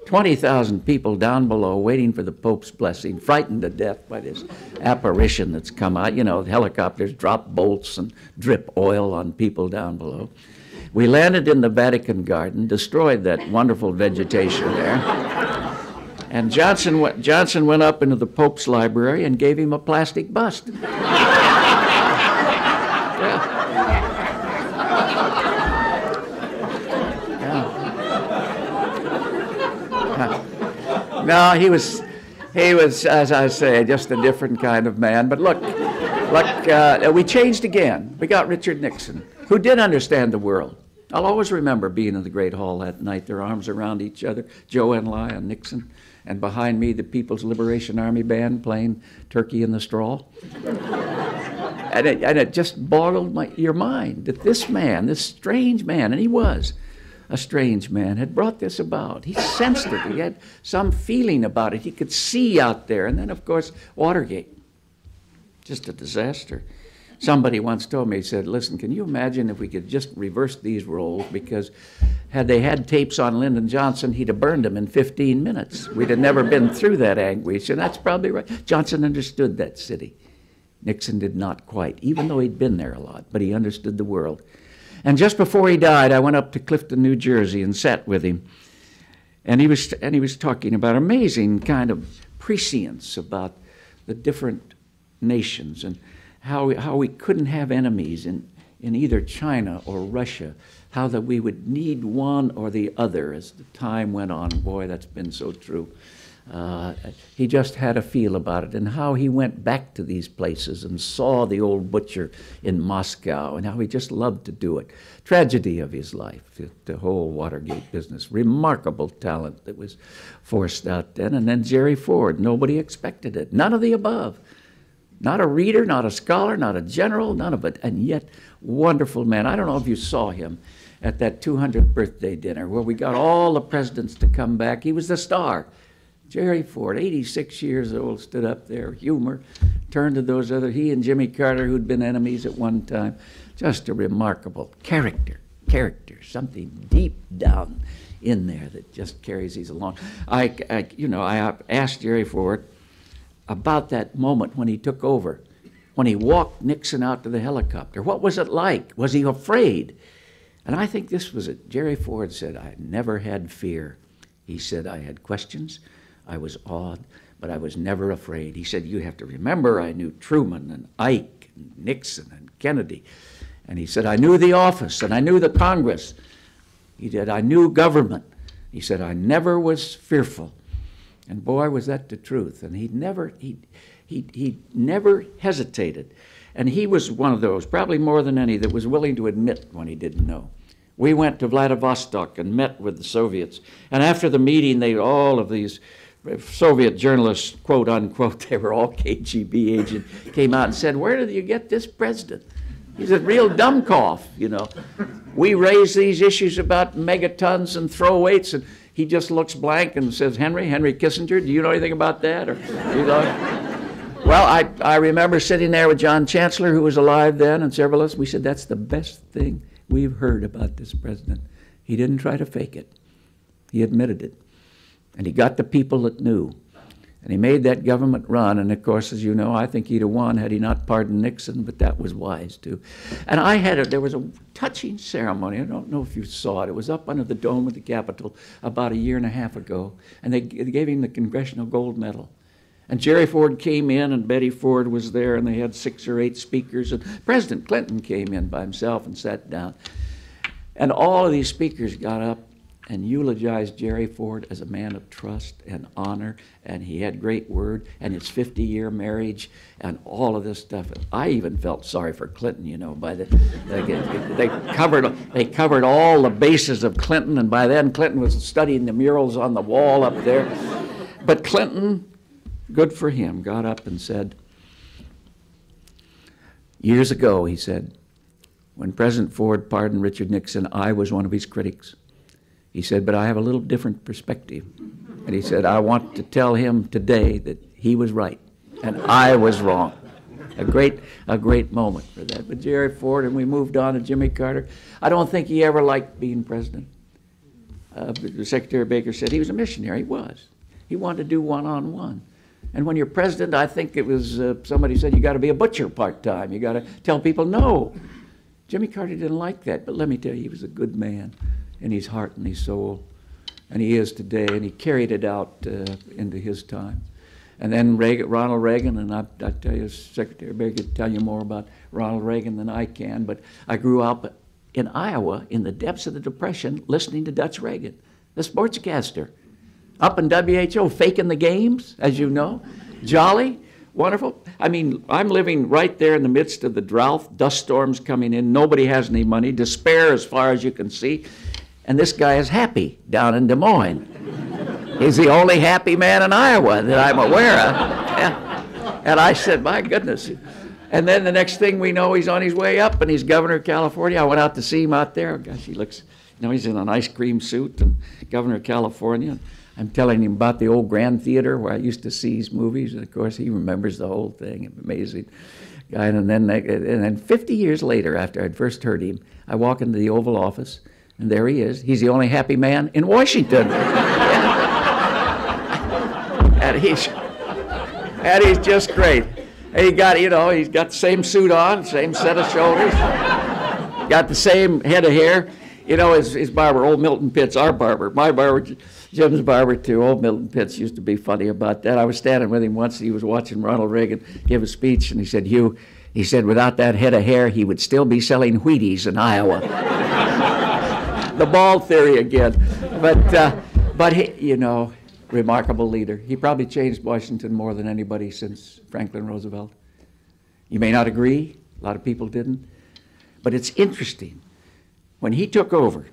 20,000 people down below waiting for the Pope's blessing, frightened to death by this apparition that's come out. You know, the helicopters drop bolts and drip oil on people down below. We landed in the Vatican garden, destroyed that wonderful vegetation there. And Johnson went up into the Pope's library and gave him a plastic bust. No, he was, as I say, just a different kind of man. But look, we changed again. We got Richard Nixon, who did understand the world. I'll always remember being in the Great Hall that night, their arms around each other, Joe Enlai and Nixon, and behind me, the People's Liberation Army Band playing Turkey in the Straw. And it just boggled your mind that this man, this strange man, and he was a strange man, had brought this about. He sensed it. He had some feeling about it. He could see out there. And then, of course, Watergate. Just a disaster. Somebody once told me, he said, listen, can you imagine if we could just reverse these roles? Because had they had tapes on Lyndon Johnson, he'd have burned them in 15 minutes. We'd have never been through that anguish. And that's probably right. Johnson understood that city. Nixon did not quite, even though he'd been there a lot. But he understood the world. And just before he died, I went up to Clifton, New Jersey, and sat with him. And he was talking about amazing kind of prescience about the different nations and how we couldn't have enemies in either China or Russia, how that we would need one or the other as the time went on. Boy, that's been so true. He just had a feel about it, and how he went back to these places and saw the old butcher in Moscow, and how he just loved to do it. Tragedy of his life, the whole Watergate business. Remarkable talent that was forced out then. And then Jerry Ford, nobody expected it. None of the above. Not a reader, not a scholar, not a general, none of it. And yet, wonderful man. I don't know if you saw him at that 200th birthday dinner where we got all the presidents to come back. He was the star. Jerry Ford, 86 years old, stood up there, humor, turned to those other, he and Jimmy Carter, who'd been enemies at one time. Just a remarkable character, something deep down in there that just carries these along. I asked Jerry Ford about that moment when he took over, when he walked Nixon out to the helicopter. What was it like? Was he afraid? And I think this was it. Jerry Ford said, I never had fear. He said, I had questions. I was awed, but I was never afraid. He said, you have to remember, I knew Truman and Ike and Nixon and Kennedy. And he said, I knew the office and I knew the Congress. He said, I knew government. He said, I never was fearful. And boy, was that the truth. And he never hesitated. And he was one of those, probably more than any, that was willing to admit when he didn't know. We went to Vladivostok and met with the Soviets. And after the meeting, all of these Soviet journalists, quote unquote, they were all KGB agents, came out and said, where did you get this president? He's a real dumbcough, you know. We raise these issues about megatons and throw weights, and he just looks blank and says, Henry Kissinger, do you know anything about that? Or, you know? Well, I remember sitting there with John Chancellor, who was alive then, and several of us. We said, that's the best thing we've heard about this president. He didn't try to fake it. He admitted it. And he got the people that knew. And he made that government run. And of course, as you know, I think he'd have won had he not pardoned Nixon, but that was wise too. And there was a touching ceremony. I don't know if you saw it. It was up under the dome of the Capitol about a year and a half ago. And they gave him the Congressional Gold Medal. And Jerry Ford came in, and Betty Ford was there, and they had 6 or 8 speakers. And President Clinton came in by himself and sat down. And all of these speakers got up and eulogized Jerry Ford as a man of trust and honor, and he had great word, and his 50-year marriage, and all of this stuff. And I even felt sorry for Clinton, you know, by they covered all the bases of Clinton, and by then Clinton was studying the murals on the wall up there. But Clinton, good for him, got up and said, years ago, he said, when President Ford pardoned Richard Nixon, I was one of his critics. He said, but I have a little different perspective. And he said, I want to tell him today that he was right and I was wrong. A great moment for that. But Jerry Ford, and we moved on to Jimmy Carter. I don't think he ever liked being president. Secretary Baker said he was a missionary. He was. He wanted to do one-on-one. And when you're president, I think it was somebody said you got to be a butcher part-time. You got to tell people no. Jimmy Carter didn't like that, but let me tell you, he was a good man in his heart and his soul, and he is today, and he carried it out into his time. And then Ronald Reagan, and I tell you, Secretary Baker could tell you more about Ronald Reagan than I can, but I grew up in Iowa in the depths of the Depression listening to Dutch Reagan, the sportscaster, up in WHO, faking the games, as you know, jolly, wonderful. I mean, I'm living right there in the midst of the drought, dust storms coming in, nobody has any money, despair as far as you can see, and this guy is happy down in Des Moines. He's the only happy man in Iowa that I'm aware of. And I said, my goodness. And then the next thing we know, he's on his way up, and he's governor of California. I went out to see him out there. Gosh, he looks, you know, he's in an ice cream suit, and governor of California. I'm telling him about the old Grand Theater where I used to see his movies. And of course, he remembers the whole thing. Amazing guy. And then 50 years later, after I'd first heard him, I walk into the Oval Office, and there he is. He's the only happy man in Washington. And he's just great. And he got, you know, he's got the same suit on, same set of shoulders, got the same head of hair. You know, his barber, old Milton Pitts, our barber, my barber, Jim's barber too, old Milton Pitts used to be funny about that. I was standing with him once, he was watching Ronald Reagan give a speech, and he said, Hugh, he said, without that head of hair, he would still be selling Wheaties in Iowa. The bald theory again. But he, you know, remarkable leader. He probably changed Washington more than anybody since Franklin Roosevelt. You may not agree, a lot of people didn't, but it's interesting. When he took over,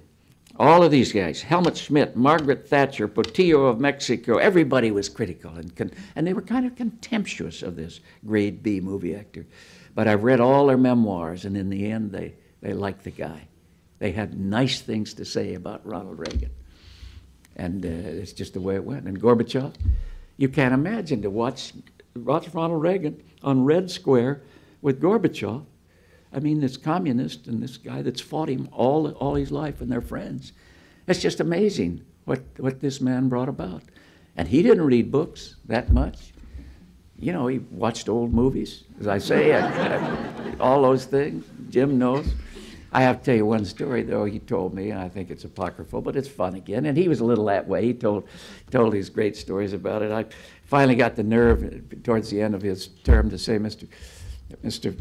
all of these guys, Helmut Schmidt, Margaret Thatcher, Portillo of Mexico, everybody was critical, and they were kind of contemptuous of this grade B movie actor. But I've read all their memoirs, and in the end, they liked the guy. They had nice things to say about Ronald Reagan. And it's just the way it went. And Gorbachev, you can't imagine to watch Ronald Reagan on Red Square with Gorbachev. I mean, this communist and this guy that's fought him all his life, and they're friends. It's just amazing what this man brought about. And he didn't read books that much. You know, he watched old movies, as I say, all those things. Jim knows. I have to tell you one story, though, he told me, and I think it's apocryphal, but it's fun again. And he was a little that way. He told these great stories about it. I finally got the nerve towards the end of his term to say, Mr.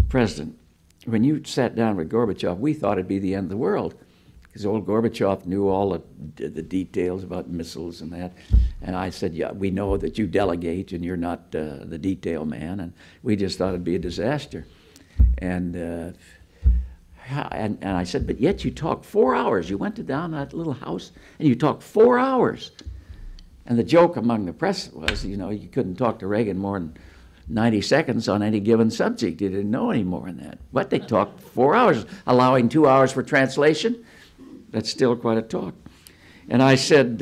President, when you sat down with Gorbachev, we thought it'd be the end of the world, because old Gorbachev knew all the details about missiles and that. And I said, yeah, we know that you delegate and you're not the detail man, and we just thought it'd be a disaster. And I said, but yet you talked 4 hours. You went down that little house and you talked 4 hours. And the joke among the press was, you know, you couldn't talk to Reagan more than 90 seconds on any given subject. You didn't know any more than that. But they talked 4 hours, allowing 2 hours for translation. That's still quite a talk. And I said,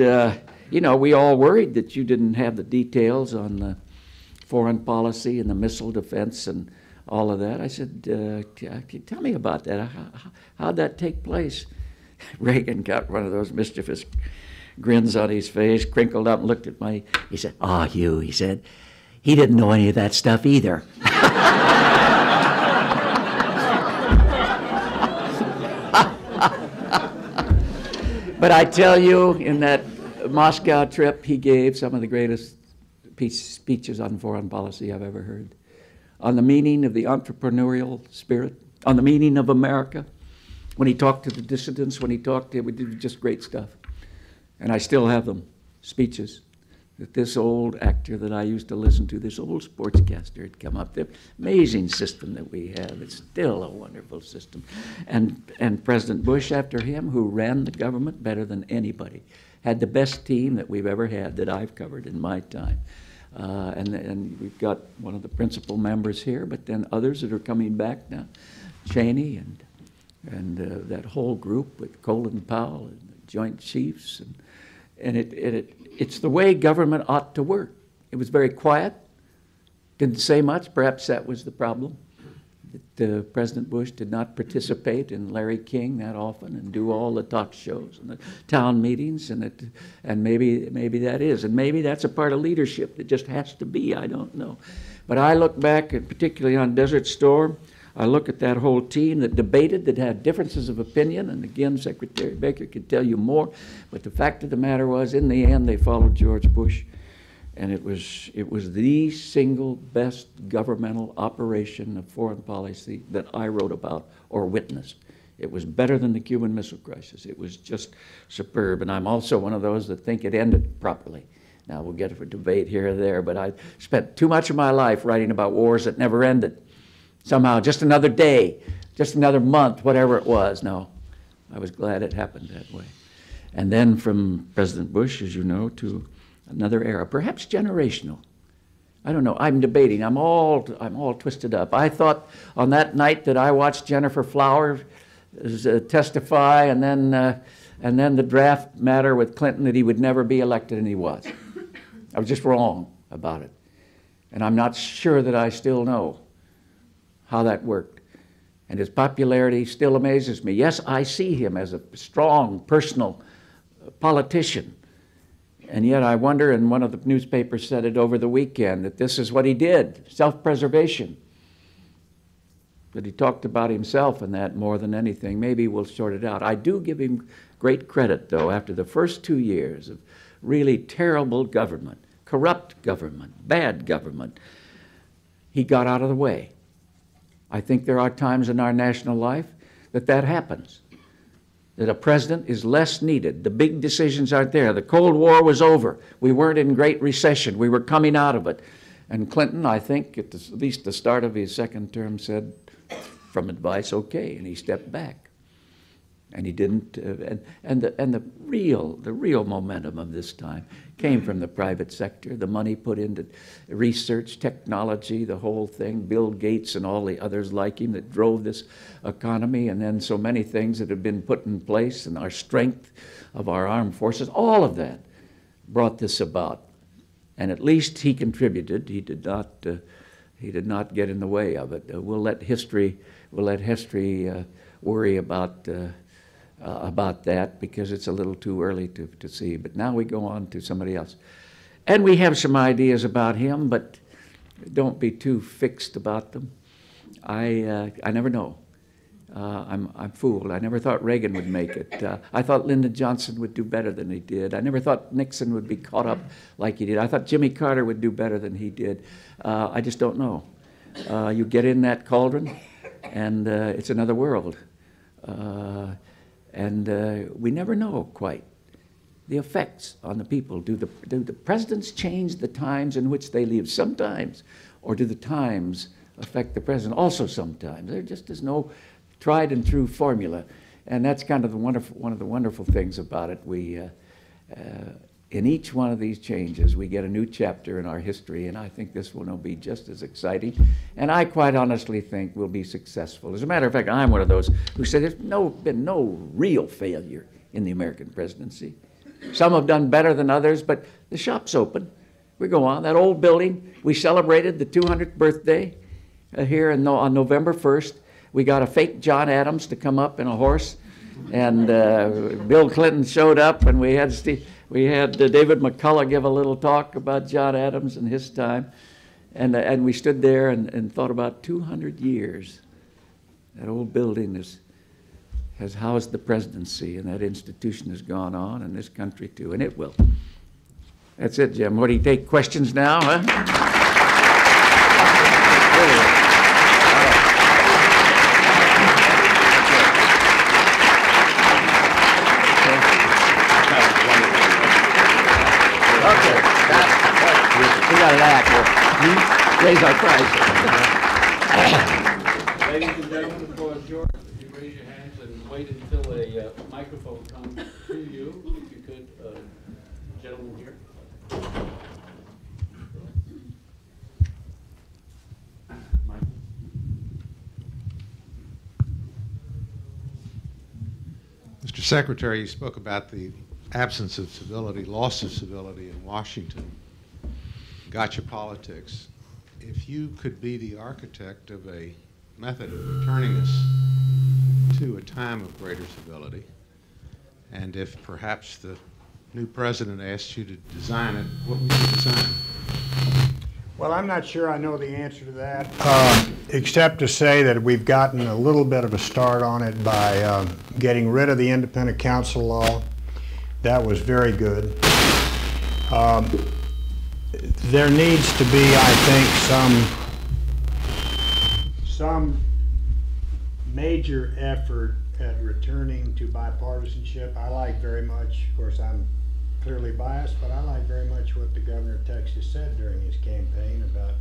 you know, we all worried that you didn't have the details on the foreign policy and the missile defense and all of that. I said, tell me about that. How'd that take place? Reagan got one of those mischievous grins on his face, crinkled up and looked at me. He said, oh, Hugh, he said, he didn't know any of that stuff either. But I tell you, in that Moscow trip, he gave some of the greatest speeches on foreign policy I've ever heard. On the meaning of the entrepreneurial spirit, on the meaning of America. When he talked to the dissidents, when he talked to, we did just great stuff. And I still have them, speeches, that this old actor that I used to listen to, this old sportscaster had come up. The amazing system that we have. It's still a wonderful system. And President Bush, after him, who ran the government better than anybody, had the best team that we've ever had that I've covered in my time. And we've got one of the principal members here, but then others that are coming back now, Cheney and that whole group with Colin Powell and the Joint Chiefs. And it's the way government ought to work. It was very quiet, didn't say much. Perhaps that was the problem, that President Bush did not participate in Larry King that often and do all the talk shows and the town meetings, and maybe that is. And maybe that's a part of leadership that just has to be, I don't know. But I look back, and particularly on Desert Storm, I look at that whole team that debated, that had differences of opinion, and again, Secretary Baker could tell you more, but the fact of the matter was, in the end, they followed George Bush, and it was the single best governmental operation of foreign policy that I wrote about or witnessed. It was better than the Cuban Missile Crisis. It was just superb, and I'm also one of those that think it ended properly. Now, we'll get a debate here or there, but I spent too much of my life writing about wars that never ended. Somehow, just another day, just another month, whatever it was. No, I was glad it happened that way. And then from President Bush, as you know, to another era, perhaps generational. I don't know. I'm debating. I'm all twisted up. I thought on that night that I watched Jennifer Flowers testify, and then the draft matter with Clinton, that he would never be elected, and he was. I was just wrong about it, and I'm not sure that I still know how that worked. And his popularity still amazes me. Yes, I see him as a strong, personal politician. And yet I wonder, and one of the newspapers said it over the weekend, that this is what he did, self-preservation. That he talked about himself and that more than anything. Maybe we'll sort it out. I do give him great credit, though, after the first 2 years of really terrible government, corrupt government, bad government, he got out of the way. I think there are times in our national life that happens, that a president is less needed. The big decisions aren't there. The Cold War was over. We weren't in great recession. We were coming out of it. And Clinton, I think, at least the start of his second term, said, from advice, okay, and he stepped back. And he didn't, and the real momentum of this time came from the private sector, the money put into research, technology, the whole thing, Bill Gates and all the others like him that drove this economy, and then so many things that have been put in place, and our strength of our armed forces, all of that brought this about. And at least he contributed. He did not get in the way of it. We'll let history worry about that, because it's a little too early to see. But now we go on to somebody else. And we have some ideas about him, but don't be too fixed about them. I never know. I'm fooled. I never thought Reagan would make it. I thought Lyndon Johnson would do better than he did. I never thought Nixon would be caught up like he did. I thought Jimmy Carter would do better than he did. I just don't know. You get in that cauldron, and it's another world. And we never know quite the effects on the people. Do the presidents change the times in which they live? Sometimes. Or do the times affect the president? Also sometimes. There just is no tried and true formula. And that's kind of one of the wonderful things about it. In each one of these changes, we get a new chapter in our history, and I think this will be just as exciting. And I quite honestly think we'll be successful. As a matter of fact, I'm one of those who said there's been no real failure in the American presidency. Some have done better than others, but the shop's open. We go on. That old building, we celebrated the 200th birthday here on November 1st. We got a fake John Adams to come up in a horse, and Bill Clinton showed up, and we had David McCullough give a little talk about John Adams and his time, and we stood there and thought about 200 years. That old building has housed the presidency, and that institution has gone on, and this country too, and it will. That's it, Jim. What do you take questions now, huh? We got an act. Raise our price. Ladies and gentlemen, the floor is yours. If you raise your hands and wait until a microphone comes to you, if you could, gentlemen here. Mr. Secretary, you spoke about the absence of civility, loss of civility in Washington, gotcha politics. If you could be the architect of a method of returning us to a time of greater civility, and if perhaps the new president asked you to design it, what would you design? Well, I'm not sure I know the answer to that, except to say that we've gotten a little bit of a start on it by getting rid of the independent counsel law. That was very good. There needs to be, I think, some major effort at returning to bipartisanship. I like very much, of course, I'm clearly biased, but I like very much what the governor of Texas said during his campaign about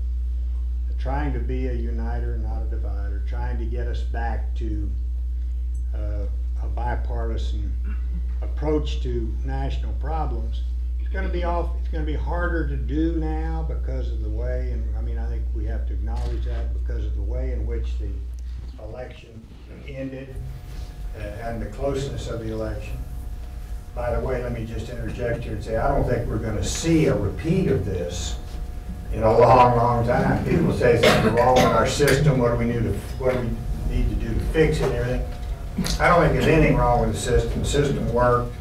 trying to be a uniter, not a divider, trying to get us back to a bipartisan approach to national problems. It's going to be harder to do now because of the way, and I mean, I think we have to acknowledge that, because of the way in which the election ended and the closeness of the election. By the way, let me just interject here and say, I don't think we're going to see a repeat of this in a long, long time. People say something wrong with our system, what do we need to do to fix it and everything. I don't think there's anything wrong with the system. The system worked.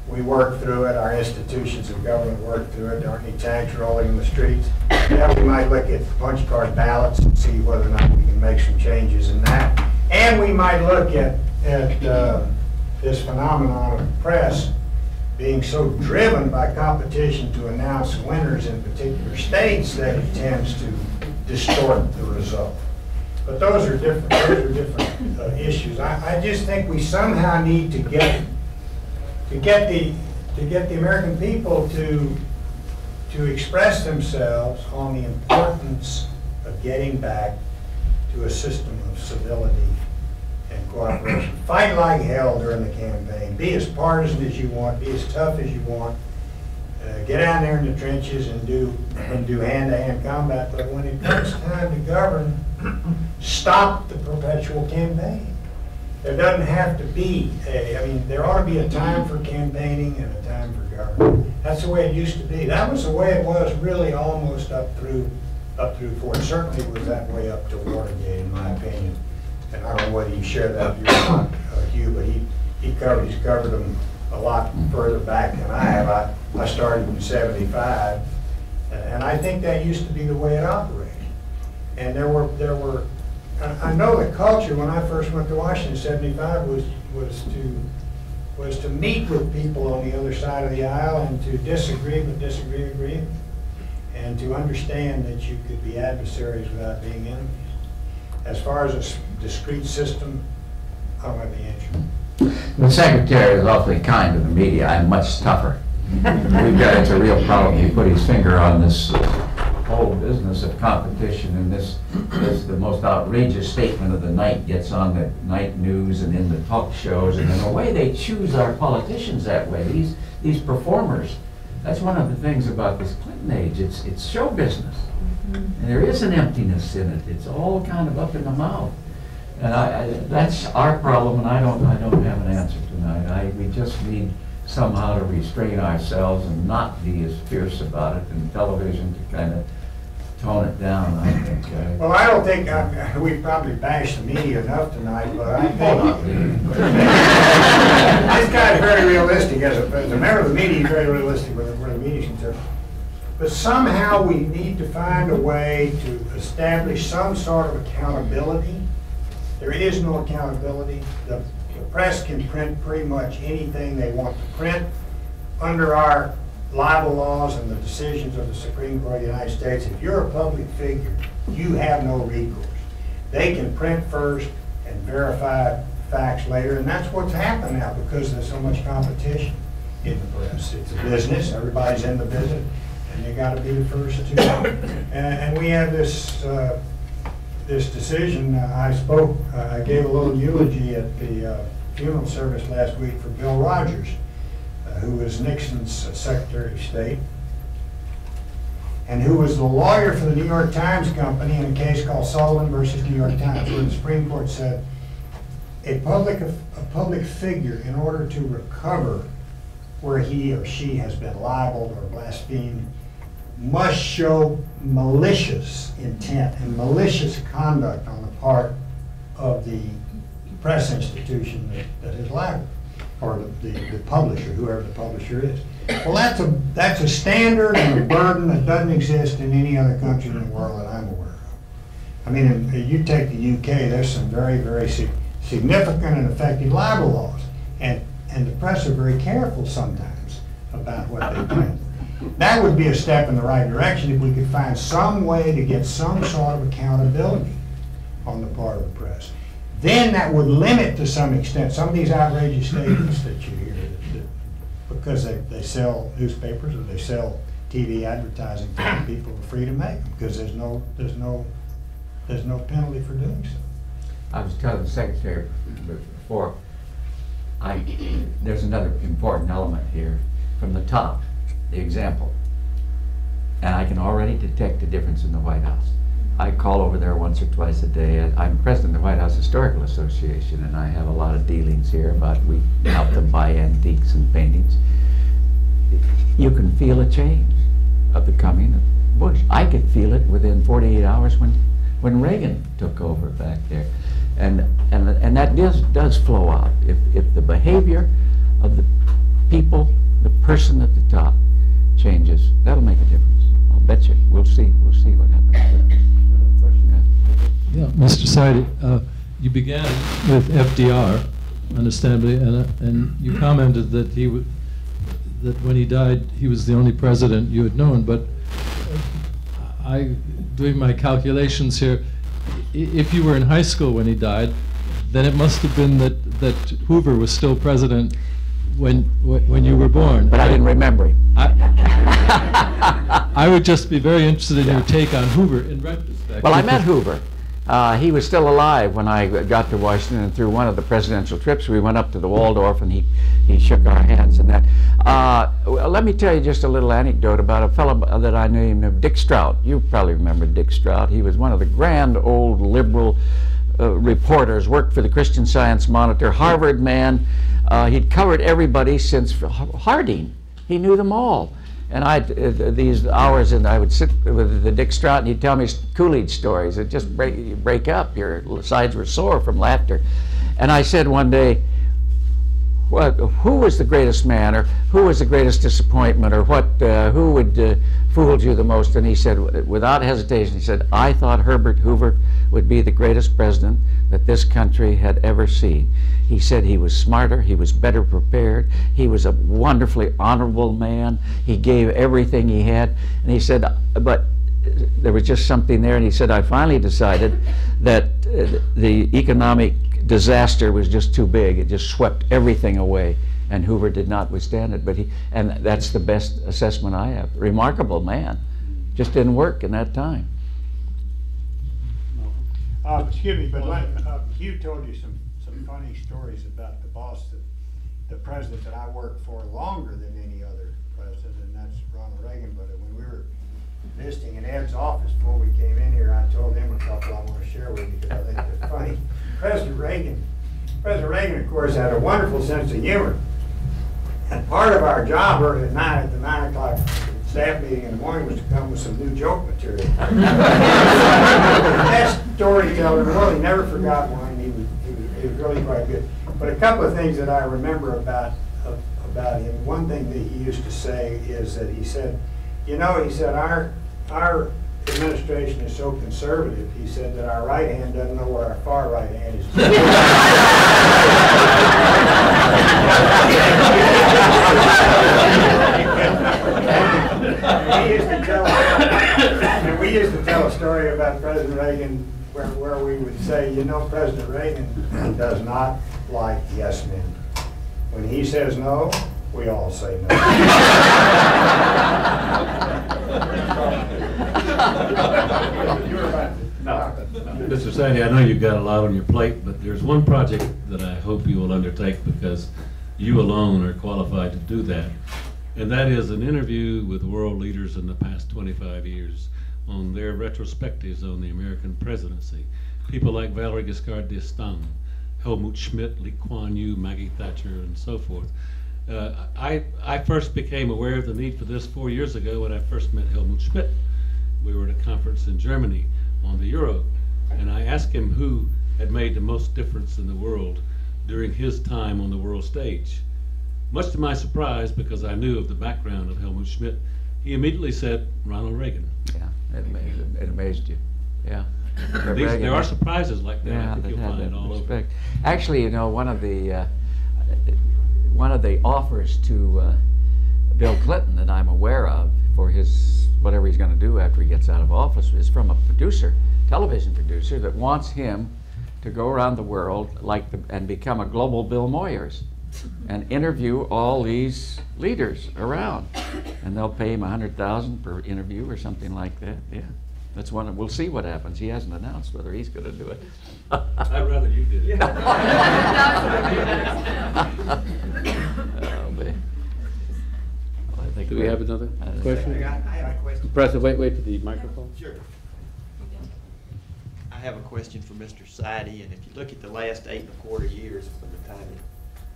We worked through it. Our institutions of government worked through it. There aren't any tanks rolling in the streets. Yeah, we might look at punch card ballots and see whether or not we can make some changes in that. And we might look at this phenomenon of the press being so driven by competition to announce winners in particular states that it tends to distort the result. But those are different. Issues. I just think we somehow need to get the American people to express themselves on the importance of getting back to a system of civility and cooperation. Fight like hell during the campaign. Be as partisan as you want. Be as tough as you want. Get down there in the trenches and do hand-to-hand combat. But when it comes time to govern, stop the perpetual campaign. There doesn't have to be there ought to be a time for campaigning and a time for governing. That's the way it used to be. That was the way it was really almost up through Ford. Certainly it was that way up to Watergate, in my opinion. And I don't know whether you share that view or not, Hugh, but he's covered them a lot further back than I have. I started in '75, and I think that used to be the way it operated. And there were. I know the culture when I first went to Washington in '75 was to meet with people on the other side of the aisle and to disagree, agree, and to understand that you could be adversaries without being enemies. As far as a discrete system, I don't have the answer. The Secretary is awfully kind to the media. I'm much tougher. It's a real problem. He put his finger on this whole business of competition, and this the most outrageous statement of the night gets on the night news and in the talk shows, and in a way they choose our politicians that way. These performers. That's one of the things about this Clinton age. It's show business, and there is an emptiness in it. It's all kind of up in the mouth. And that's our problem, and I don't have an answer tonight. We just need somehow to restrain ourselves and not be as fierce about it, and television to kind of tone it down, I think. Well, I don't think we've probably bashed the media enough tonight, but I think this guy's very realistic. As a member of the media, he's very realistic where the media's concerned. But somehow we need to find a way to establish some sort of accountability. There is no accountability. The press can print pretty much anything they want to print under our libel laws and the decisions of the Supreme Court of the United States, if you're a public figure, you have no recourse. They can print first and verify facts later, and that's what's happened now because there's so much competition in the press. It's a business, everybody's in the business, and you got to be the first to. And we have this this decision. I gave a little eulogy at the funeral service last week for Bill Rogers, who was Nixon's Secretary of State, and who was the lawyer for the New York Times Company in a case called Sullivan versus New York Times, where the Supreme Court said a public figure, in order to recover where he or she has been libeled or blasphemed, must show malicious intent and malicious conduct on the part of the press institution that is libeled, or the publisher, whoever the publisher is. Well, that's a standard and a burden that doesn't exist in any other country in the world that I'm aware of. I mean, you take the UK, there's some very, very significant and effective libel laws, and the press are very careful sometimes about what they print. That would be a step in the right direction if we could find some way to get some sort of accountability on the part of the press. Then that would limit to some extent some of these outrageous statements that you hear, because they sell newspapers or they sell TV advertising, people are free to make them because there's no penalty for doing so. I was telling the secretary before, there's another important element here from the top, the example. And I can already detect a difference in the White House. I call over there once or twice a day. I'm president of the White House Historical Association, and I have a lot of dealings here about we help them buy antiques and paintings. You can feel a change of the coming of Bush. I could feel it within 48 hours when Reagan took over back there. And that does flow out. If the behavior of the people, the person at the top changes, that'll make a difference. I'll bet you. We'll see what happens. Yeah, Mr. Sidey, you began with FDR, understandably, and you commented that that when he died, he was the only president you had known. But doing my calculations here, if you were in high school when he died, then it must have been that Hoover was still president when you were born. But I didn't remember him. I would just be very interested in your take on Hoover in retrospect. Well, I met Hoover. He was still alive when I got to Washington, and through one of the presidential trips, we went up to the Waldorf, and he shook our hands and that. Well, let me tell you just a little anecdote about a fellow that I knew named Dick Strout. You probably remember Dick Strout. He was one of the grand old liberal reporters, worked for the Christian Science Monitor, Harvard man. He'd covered everybody since Harding. He knew them all. And these hours, and I would sit with the Dick Strout, and he'd tell me Coolidge stories. It'd just break up. Your sides were sore from laughter. And I said one day, well, who was the greatest man, or who was the greatest disappointment, or who would fooled you the most? And he said, without hesitation, he said, I thought Herbert Hoover would be the greatest president that this country had ever seen. He said he was smarter, he was better prepared, he was a wonderfully honorable man, he gave everything he had, and he said, but there was just something there, and he said, I finally decided that the economic disaster was just too big. It just swept everything away, and Hoover did not withstand it. And that's the best assessment I have. Remarkable man, just didn't work in that time. Excuse me, but Hugh told you some funny stories about the boss, the president that I worked for longer than any other president, and that's Ronald Reagan. But when we were visiting in Ed's office before we came in here, I told him a couple I want to share with you because I think they're funny. President Reagan, of course, had a wonderful sense of humor. And part of our job early at night, at the 9 o'clock staff meeting in the morning, was to come with some new joke material. Best storyteller in the world. He never forgot one. He was really quite good. But a couple of things that I remember about him. One thing that he used to say is that he said, you know, he said, our administration is so conservative, he said, that our right hand doesn't know what our far right hand is doing. story about President Reagan where we would say, you know, President Reagan does not like yes men. When he says no, we all say no. Mr. Sadie, I know you've got a lot on your plate, but there's one project that I hope you will undertake because you alone are qualified to do that. And that is an interview with world leaders in the past 25 years on their retrospectives on the American presidency. People like Valerie Giscard d'Estaing, Helmut Schmidt, Lee Kuan Yew, Maggie Thatcher, and so forth. I first became aware of the need for this 4 years ago when I first met Helmut Schmidt. We were at a conference in Germany on the Euro, and I asked him who had made the most difference in the world during his time on the world stage. Much to my surprise, because I knew of the background of Helmut Schmidt, he immediately said Ronald Reagan. Yeah, it amazed you. Yeah. There are surprises like that. Yeah, I think you'll find it all over. Actually, you know, one of the offers to Bill Clinton that I'm aware of for his whatever he's going to do after he gets out of office is from a producer, television producer, that wants him to go around the world and become a global Bill Moyers and interview all these leaders around, and they'll pay him $100,000 per interview or something like that. Yeah, that's one. We'll see what happens. He hasn't announced whether he's going to do it. I'd rather you did it. Do we have another question? I have a question. President, wait for the microphone. Sure. I have a question for Mr. Sidey, and if you look at the last 8.25 years from the time that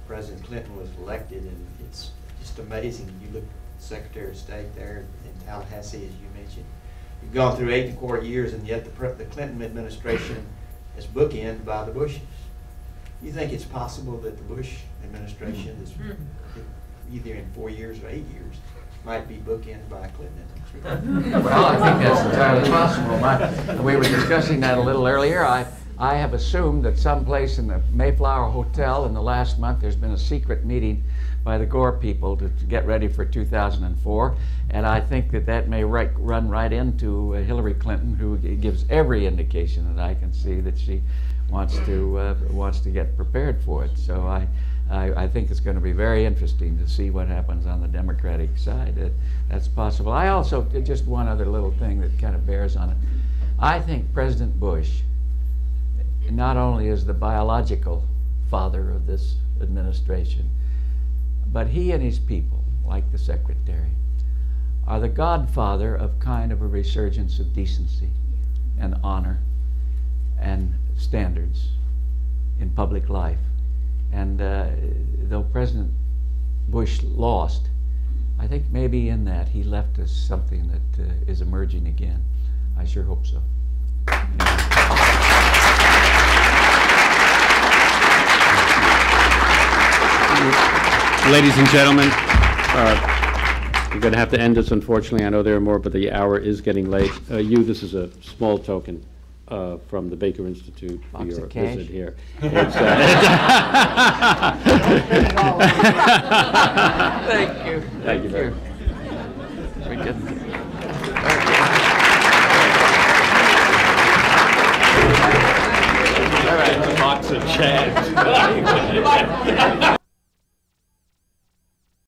President Clinton was elected, and it's just amazing. You look at the Secretary of State there in Tallahassee, as you mentioned. You've gone through 8.25 years, and yet the Clinton administration is bookended by the Bushes. You think it's possible that the Bush administration is either in 4 years or 8 years might be bookended by a Clinton administration? Well, I think that's entirely possible. We were discussing that a little earlier. I have assumed that someplace in the Mayflower Hotel in the last month there's been a secret meeting by the Gore people to get ready for 2004, and I think that may run right into Hillary Clinton, who gives every indication that I can see that she wants to get prepared for it. So I think it's going to be very interesting to see what happens on the Democratic side. That's possible. I also, just one other little thing that kind of bears on it. I think President Bush not only is the biological father of this administration, but he and his people, like the Secretary, are the godfather of kind of a resurgence of decency and honor and standards in public life. And though President Bush lost, I think maybe in that he left us something that is emerging again. I sure hope so. Ladies and gentlemen, we're going to have to end this, unfortunately. I know there are more, but the hour is getting late. This is a small token from the Baker Institute for Box your of cash. visit here. Thank you. Thank you very much. Very good. All right, it's a box of Chads.